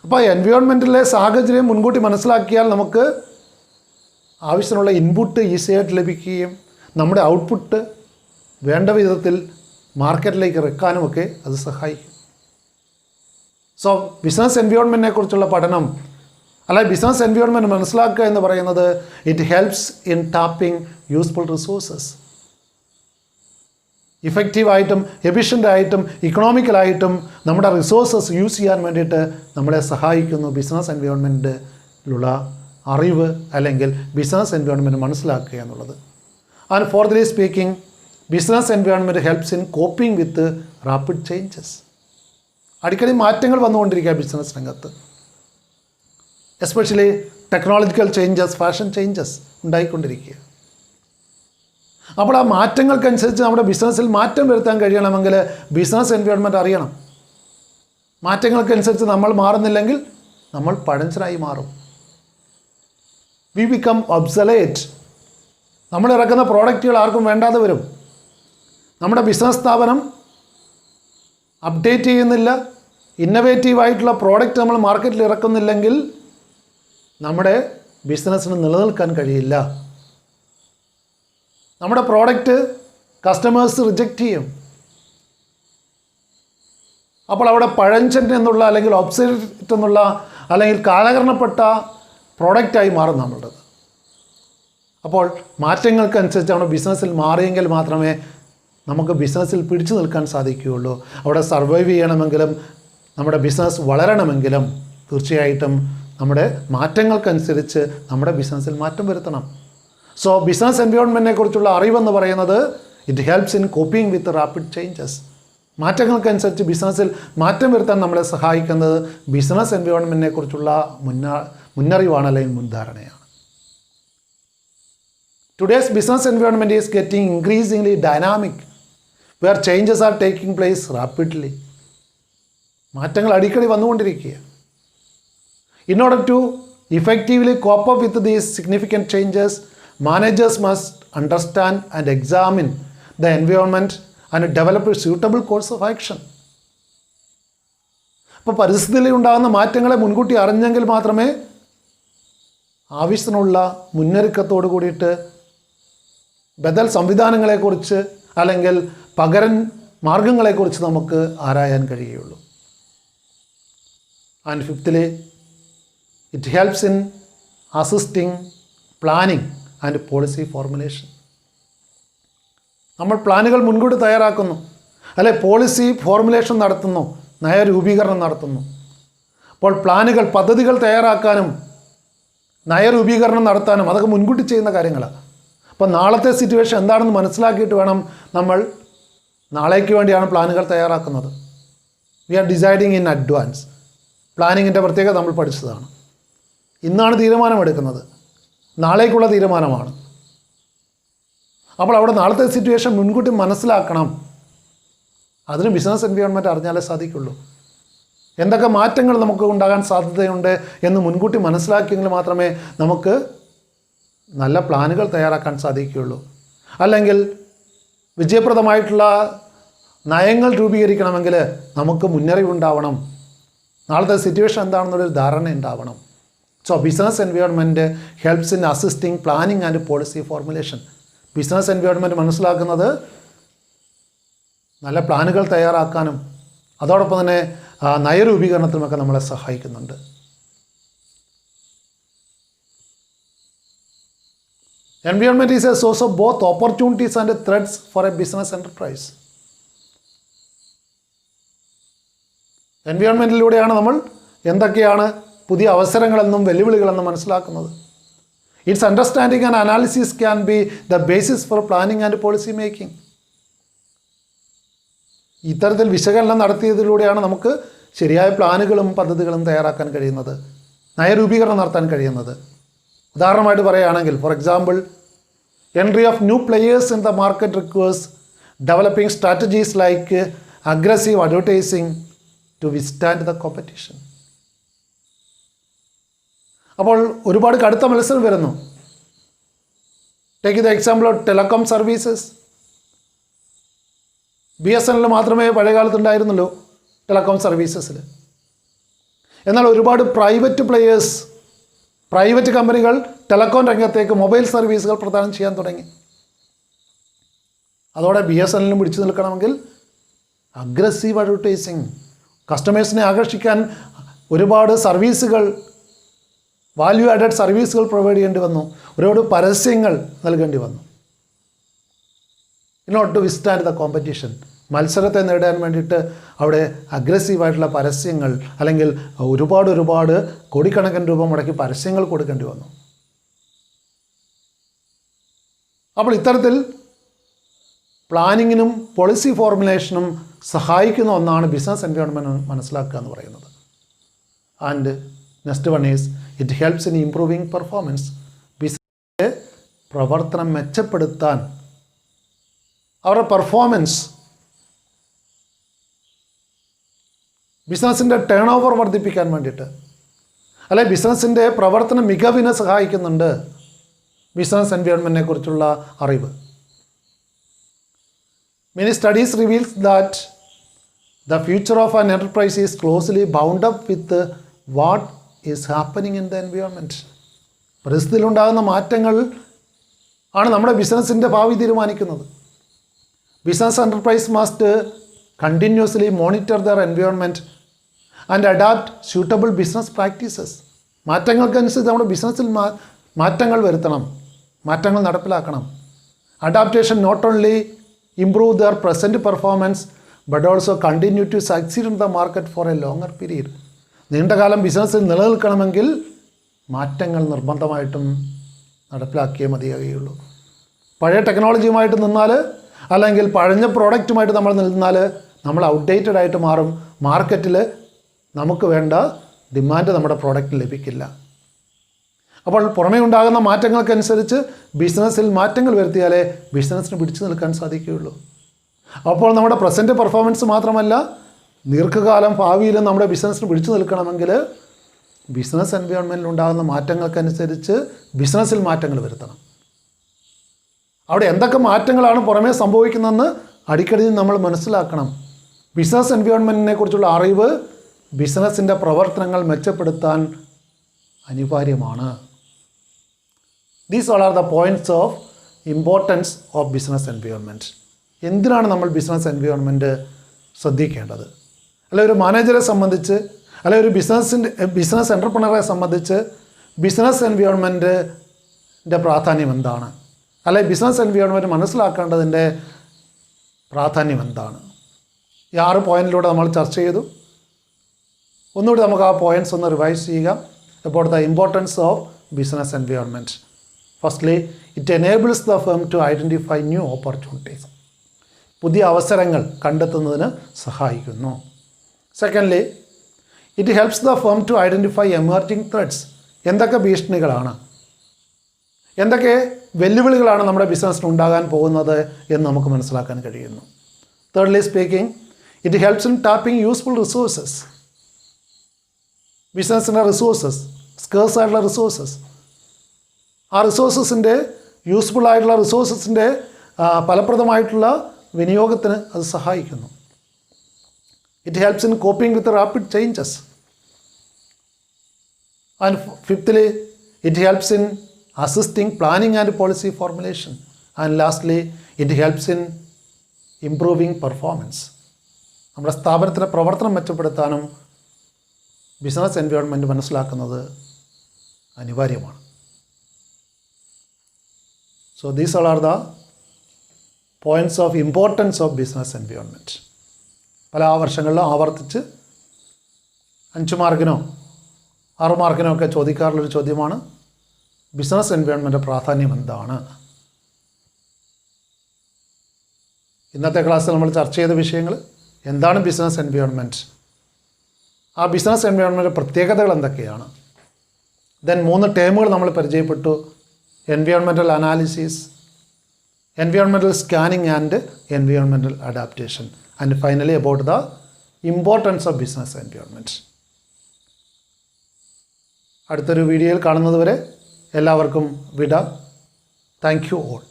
അപ്പോൾ എൻവയോൺമെൻറ്റിലെ സാഹചര്യം മുൻകൂട്ടി മനസ്സിലാക്കിയാൽ നമുക്ക് ആവശ്യത്തിനുള്ള ഇൻപുട്ട് ഈസിയായിട്ട് ലഭിക്കുകയും നമ്മുടെ ഔട്ട്പുട്ട് വേണ്ട വിധത്തിൽ മാർക്കറ്റിലേക്ക് ഇറക്കാനുമൊക്കെ അത് സഹായിക്കും. സോ ബിസിനസ് എൻവയോൺമെൻറ്റിനെ കുറിച്ചുള്ള പഠനം അല്ലെങ്കിൽ ബിസിനസ് എൻവയോൺമെൻറ്റ് മനസ്സിലാക്കുക എന്ന് പറയുന്നത് it helps in tapping useful resources. ഇഫക്റ്റീവായിട്ടും എഫിഷ്യൻ്റായിട്ടും ഇക്കണോമിക്കലായിട്ടും നമ്മുടെ റിസോഴ്സസ് യൂസ് ചെയ്യാൻ വേണ്ടിയിട്ട് നമ്മളെ സഹായിക്കുന്നു ബിസിനസ് എൻവയോൺമെൻറ്റിലുള്ള അറിവ് അല്ലെങ്കിൽ ബിസിനസ് എൻവയോൺമെൻറ്റ് മനസ്സിലാക്കുക എന്നുള്ളത്. And fourth speaking, business environment helps in coping with rapid changes. അടിക്കടി മാറ്റങ്ങൾ വന്നുകൊണ്ടിരിക്കുക ബിസിനസ് രംഗത്ത്, especially technological changes, fashion changes ഉണ്ടായിക്കൊണ്ടിരിക്കുക. അപ്പോൾ ആ മാറ്റങ്ങൾക്കനുസരിച്ച് നമ്മുടെ ബിസിനസ്സിൽ മാറ്റം വരുത്താൻ കഴിയണമെങ്കിൽ ബിസിനസ് എൻവയോൺമെൻറ്റ് അറിയണം. മാറ്റങ്ങൾക്കനുസരിച്ച് നമ്മൾ മാറുന്നില്ലെങ്കിൽ നമ്മൾ പഴഞ്ചനായി മാറും. We become obsolete. നമ്മൾ ഇറക്കുന്ന പ്രോഡക്റ്റുകൾ ആർക്കും വേണ്ടാതെ വരും. നമ്മുടെ ബിസിനസ് സ്ഥാപനം അപ്ഡേറ്റ് ചെയ്യുന്നില്ല, ഇന്നവേറ്റീവായിട്ടുള്ള പ്രോഡക്റ്റ് നമ്മൾ മാർക്കറ്റിൽ ഇറക്കുന്നില്ലെങ്കിൽ നമ്മുടെ ബിസിനസ്സിന് നിലനിൽക്കാൻ കഴിയില്ല. നമ്മുടെ പ്രോഡക്റ്റ് കസ്റ്റമേഴ്സ് റിജക്റ്റ് ചെയ്യും. അപ്പോൾ അവിടെ പഴഞ്ചൻ എന്നുള്ള അല്ലെങ്കിൽ ഒബ്സലേറ്റ് എന്നുള്ള അല്ലെങ്കിൽ കാലഹരണപ്പെട്ട പ്രോഡക്റ്റായി മാറും നമ്മളുടേത്. അപ്പോൾ മാറ്റങ്ങൾക്കനുസരിച്ച് നമ്മുടെ ബിസിനസ്സിൽ മാറിയെങ്കിൽ മാത്രമേ നമുക്ക് ബിസിനസ്സിൽ പിടിച്ചു നിൽക്കാൻ സാധിക്കുകയുള്ളൂ. അവിടെ സർവൈവ് ചെയ്യണമെങ്കിലും നമ്മുടെ ബിസിനസ് വളരണമെങ്കിലും തീർച്ചയായിട്ടും നമ്മുടെ മാറ്റങ്ങൾക്കനുസരിച്ച് നമ്മുടെ ബിസിനസ്സിൽ മാറ്റം വരുത്തണം. സോ ബിസിനസ് എൻവയോൺമെൻറ്റിനെ കുറിച്ചുള്ള അറിവെന്ന് പറയുന്നത് it helps in coping with rapid changes. മാറ്റങ്ങൾക്കനുസരിച്ച് ബിസിനസ്സിൽ മാറ്റം വരുത്താൻ നമ്മളെ സഹായിക്കുന്നത് ബിസിനസ് എൻവയോൺമെൻറ്റിനെ കുറിച്ചുള്ള മുന്നറിവാണ് അല്ലെങ്കിൽ മുൻധാരണയാണ്. Today's business environment is getting increasingly dynamic, where changes are taking place rapidly. മാറ്റങ്ങൾ അടിക്കടി വന്നുകൊണ്ടിരിക്കുക. In order to effectively cope up with these significant changes, managers must understand and examine the environment and develop a suitable course of action. അപ്പോൾ പരിസ്ഥിതിയിൽ ഉണ്ടാകുന്ന മാറ്റങ്ങളെ മുൻകൂട്ടി അറിഞ്ഞെങ്കിൽ മാത്രമേ ആവശ്യത്തിനുള്ള മുന്നൊരുക്കത്തോട് കൂടിയിട്ട് ബദൽ സംവിധാനങ്ങളെക്കുറിച്ച് അല്ലെങ്കിൽ പകരൻ മാർഗങ്ങളെക്കുറിച്ച് നമുക്ക് ആരായാൻ കഴിയുള്ളൂ. And fifthly, it helps in assisting planning and policy formulation. നമ്മൾ പ്ലാനുകൾ മുൻകൂട്ടി തയ്യാറാക്കുന്നു, അല്ലെ പോളിസി ഫോർമുലേഷൻ നടത്തുന്നു, നയരൂപീകരണം നടത്തുന്നു. അപ്പോൾ പ്ലാനുകൾ, പദ്ധതികൾ തയ്യാറാക്കാനും നയരൂപീകരണം നടത്താനും അതൊക്കെ മുൻകൂട്ടി ചെയ്യുന്ന കാര്യങ്ങളാണ്. അപ്പോൾ നാളത്തെ സിറ്റുവേഷൻ എന്താണെന്ന് മനസ്സിലാക്കിയിട്ട് വേണം നമ്മൾ നാളേക്ക് വേണ്ടിയാണ് പ്ലാനുകൾ തയ്യാറാക്കുന്നത്. We are deciding in advance. പ്ലാനിങ്ങിൻ്റെ പ്രത്യേകത നമ്മൾ പഠിച്ചതാണ്. ഇന്നാണ് തീരുമാനമെടുക്കുന്നത്, നാളേക്കുള്ള തീരുമാനമാണ്. അപ്പോൾ അവിടെ നാളത്തെ സിറ്റുവേഷൻ മുൻകൂട്ടി മനസ്സിലാക്കണം. അതിന് ബിസിനസ് എൻവയോൺമെൻറ്റ് അറിഞ്ഞാലേ സാധിക്കുള്ളൂ. എന്തൊക്കെ മാറ്റങ്ങൾ നമുക്ക് ഉണ്ടാകാൻ സാധ്യതയുണ്ട് എന്ന് മുൻകൂട്ടി മനസ്സിലാക്കിയെങ്കിൽ മാത്രമേ നമുക്ക് നല്ല പ്ലാനുകൾ തയ്യാറാക്കാൻ സാധിക്കുകയുള്ളൂ. അല്ലെങ്കിൽ വിജയപ്രദമായിട്ടുള്ള നയങ്ങൾ രൂപീകരിക്കണമെങ്കിൽ നമുക്ക് മുന്നറിവുണ്ടാവണം, നാളത്തെ സിറ്റുവേഷൻ എന്താണെന്നുള്ളൊരു ധാരണ ഉണ്ടാവണം. So business environment helps in assisting planning and policy formulation. Business environment മനസ്സിലാക്കുന്നത് നല്ല പ്ലാനുകൾ തയ്യാറാക്കാനും അതോടൊപ്പം തന്നെ നയരൂപീകരണത്തിനുമൊക്കെ നമ്മളെ സഹായിക്കുന്നുണ്ട്. Environment is a source of both opportunities and threats for a business enterprise. എൻവയോൺമെൻറ്റിലൂടെയാണ് നമ്മൾ എന്തൊക്കെയാണ് പുതിയ അവസരങ്ങളെന്നും വെല്ലുവിളികളെന്നും മനസ്സിലാക്കുന്നത്. It's understanding and analysis can be the basis for planning and policy making. ഇത്തരത്തിൽ വിശകലനം നടത്തിയതിലൂടെയാണ് നമുക്ക് ശരിയായ പ്ലാനുകളും പദ്ധതികളും തയ്യാറാക്കാൻ കഴിയുന്നത്, നയരൂപീകരണം നടത്താൻ കഴിയുന്നത്. ഉദാഹരണമായിട്ട് പറയുകയാണെങ്കിൽ, for example, entry of new players in the market requires developing strategies like aggressive advertising to withstand the competition. അപ്പോൾ ഒരുപാട് കടുത്ത മത്സരം വരുന്നു. Take the example of telecom services. BSNL മാത്രമേ പഴയകാലത്തുണ്ടായിരുന്നുള്ളൂ ടെലികോം സർവീസസിൽ. എന്നാൽ ഒരുപാട് പ്രൈവറ്റ് കമ്പനികൾ ടെലികോം രംഗത്തേക്ക് മൊബൈൽ സർവീസുകൾ പ്രദാനം ചെയ്യാൻ തുടങ്ങി. അതോടെ BSNLനും പിടിച്ചു നിൽക്കണമെങ്കിൽ അഗ്രസീവ് അഡ്വർടൈസിങ്, കസ്റ്റമേഴ്സിനെ ആകർഷിക്കാൻ ഒരുപാട് സർവീസുകൾ, വാല്യൂ ആഡഡ് സർവീസുകൾ പ്രൊവൈഡ് ചെയ്യേണ്ടി വന്നു, ഒരുപാട് പരസ്യങ്ങൾ നൽകേണ്ടി വന്നു. In order to withstand the competition, മത്സരത്തെ നേടാൻ വേണ്ടിയിട്ട് അവിടെ അഗ്രസീവായിട്ടുള്ള പരസ്യങ്ങൾ അല്ലെങ്കിൽ ഒരുപാട് കോടിക്കണക്കിന് രൂപ മുടക്കി പരസ്യങ്ങൾ കൊടുക്കേണ്ടി വന്നു. അപ്പോൾ ഇത്തരത്തിൽ പ്ലാനിങ്ങിനും പോളിസി ഫോർമുലേഷനും സഹായിക്കുന്ന ഒന്നാണ് ബിസിനസ് എൻവയോൺമെൻറ്റ് മനസ്സിലാക്കുക എന്ന് പറയുന്നത്. And next one is it helps in improving performance. ബിസിനസ്സിൻ്റെ പ്രവർത്തനം മെച്ചപ്പെടുത്താൻ, അവരുടെ പെർഫോമൻസ്, ബിസിനസ്സിൻ്റെ ടേൺ ഓവർ വർദ്ധിപ്പിക്കാൻ വേണ്ടിയിട്ട്, അല്ലെ ബിസിനസ്സിൻ്റെ പ്രവർത്തന മികവിനെ സഹായിക്കുന്നുണ്ട് ബിസിനസ് എൻവയോൺമെൻറ്റിനെ കുറിച്ചുള്ള അറിവ്. Many studies reveals that the future of an enterprise is closely bound up with what is happening in the environment. പരിസ്ഥിതിയിലുണ്ടാകുന്ന മാറ്റങ്ങൾ ആണ് നമ്മുടെ ബിസിനസ്സിൻ്റെ ഭാവി തീരുമാനിക്കുന്നത്. Business enterprise must continuously monitor their environment and adapt suitable business practices. മാറ്റങ്ങൾക്കനുസരിച്ച് നമ്മുടെ ബിസിനസ്സിൽ മാറ്റങ്ങൾ വരുത്തണം, മാറ്റങ്ങൾ നടപ്പിലാക്കണം. Adaptation not only improve their present performance but also continue to succeed in the market for a longer period. നീണ്ടകാലം ബിസിനസ്സിൽ നിലനിൽക്കണമെങ്കിൽ മാറ്റങ്ങൾ നിർബന്ധമായിട്ടും നടപ്പിലാക്കിയേ മതിയാകുകയുള്ളൂ. പഴയ ടെക്നോളജിയുമായിട്ട് നിന്നാൽ അല്ലെങ്കിൽ പഴഞ്ഞ പ്രോഡക്റ്റുമായിട്ട് നമ്മൾ നിന്നാൽ നമ്മൾ ഔട്ട്ഡേറ്റഡ് ആയിട്ട് മാറും. മാർക്കറ്റിൽ നമുക്ക് വേണ്ട ഡിമാൻഡ് നമ്മുടെ പ്രോഡക്റ്റിന് ലഭിക്കില്ല. അപ്പോൾ പുറമേ ഉണ്ടാകുന്ന മാറ്റങ്ങൾക്കനുസരിച്ച് ബിസിനസ്സിൽ മാറ്റങ്ങൾ വരുത്തിയാലേ ബിസിനസ്സിന് പിടിച്ചു നിൽക്കാൻ സാധിക്കുകയുള്ളൂ. അപ്പോൾ നമ്മുടെ പ്രസൻറ്റ് പെർഫോമൻസ് മാത്രമല്ല, ദീർഘകാലം ഭാവിയിലും നമ്മുടെ ബിസിനസ്സിന് പിടിച്ചു നിൽക്കണമെങ്കിൽ ബിസിനസ് എൻവയോൺമെൻറ്റിൽ ഉണ്ടാകുന്ന മാറ്റങ്ങൾക്കനുസരിച്ച് ബിസിനസ്സിൽ മാറ്റങ്ങൾ വരുത്തണം. അവിടെ എന്തൊക്കെ മാറ്റങ്ങളാണ് പുറമേ സംഭവിക്കുന്നതെന്ന് അടിക്കടി നമ്മൾ മനസ്സിലാക്കണം. ബിസിനസ് എൻവയോൺമെൻറ്റിനെ കുറിച്ചുള്ള അറിവ് ബിസിനസ്സിൻ്റെ പ്രവർത്തനങ്ങൾ മെച്ചപ്പെടുത്താൻ അനിവാര്യമാണ്. These all are the points of importance of business environment. എന്തിനാണ് നമ്മൾ ബിസിനസ് എൻവയോൺമെൻറ്റ് ശ്രദ്ധിക്കേണ്ടത്? അല്ലെ ഒരു മാനേജറെ സംബന്ധിച്ച്, അല്ലെ ഒരു ബിസിനസ് എൻ്റർപ്രണറെ സംബന്ധിച്ച് ബിസിനസ് എൻവയോൺമെൻറ്റിൻ്റെ പ്രാധാന്യം എന്താണ്? അല്ലെ ബിസിനസ് എൻവയോൺമെൻറ്റ് മനസ്സിലാക്കേണ്ടതിൻ്റെ പ്രാധാന്യം എന്താണ്? ഈ 6 പോയിൻറ്റിലൂടെ നമ്മൾ ചർച്ച ചെയ്തു. ഒന്നുകൂടി നമുക്ക് ആ പോയിൻറ്റ്സ് ഒന്ന് റിവൈസ് ചെയ്യുക. About the importance of business environment. Firstly, it enables the firm to identify new opportunities. പുതിയ അവസരങ്ങൾ കണ്ടെത്തുന്നതിന് സഹായിക്കുന്നു. Secondly, it helps the firm to identify emerging threats. എന്തൊക്കെ ഭീഷണികളാണ്, എന്തൊക്കെ വെല്ലുവിളികളാണ് നമ്മുടെ ബിസിനസ്സിന് ഉണ്ടാകാൻ പോകുന്നത് എന്ന് നമുക്ക് മനസ്സിലാക്കാൻ കഴിയുന്നു. Thirdly speaking, it helps in tapping useful resources. ബിസിനസ്സിൻ്റെ റിസോഴ്സസ്, സ്കേഴ്സ് ആയിട്ടുള്ള റിസോഴ്സസ്, ആ റിസോഴ്സസിൻ്റെ യൂസ്ഫുൾ റിസോഴ്സസിൻ്റെ ഫലപ്രദമായിട്ടുള്ള വിനിയോഗത്തിന് അത് സഹായിക്കുന്നു. It helps in coping with rapid changes. And fifthly, it helps in assisting planning and policy formulation. And lastly, it helps in improving performance. നമ്മുടെ സ്ഥാപനത്തിൻ്റെ പ്രവർത്തനം മെച്ചപ്പെടുത്താനും ബിസിനസ് എൻവയോൺമെൻറ്റ് മനസ്സിലാക്കുന്നത് അനിവാര്യമാണ്. So these all are the points of importance of business environment. പല വർഷങ്ങളിലും ആവർത്തിച്ച് 5 മാർക്കിനോ 6 മാർക്കിനോ ഒക്കെ ചോദിക്കാറുള്ളൊരു ചോദ്യമാണ് ബിസിനസ് എൻവയോൺമെൻറ്റ് പ്രാധാന്യം എന്താണ്? ഇന്നത്തെ ക്ലാസ്സിൽ നമ്മൾ ചർച്ച ചെയ്ത വിഷയങ്ങൾ എന്താണ് ബിസിനസ് എൻവയോൺമെൻറ്റ്, ആ ബിസിനസ് എൻവയോൺമെൻറ്റ് പ്രത്യേകതകൾ എന്തൊക്കെയാണ്. ദെൻ 3 ടേമുകൾ നമ്മൾ പരിചയപ്പെട്ടു: environmental analysis, environmental scanning and environmental adaptation. And finally about the importance of business environment. അടുത്തൊരു വീഡിയോയിൽ കാണുന്നതുവരെ എല്ലാവർക്കും വിട. Thank you all.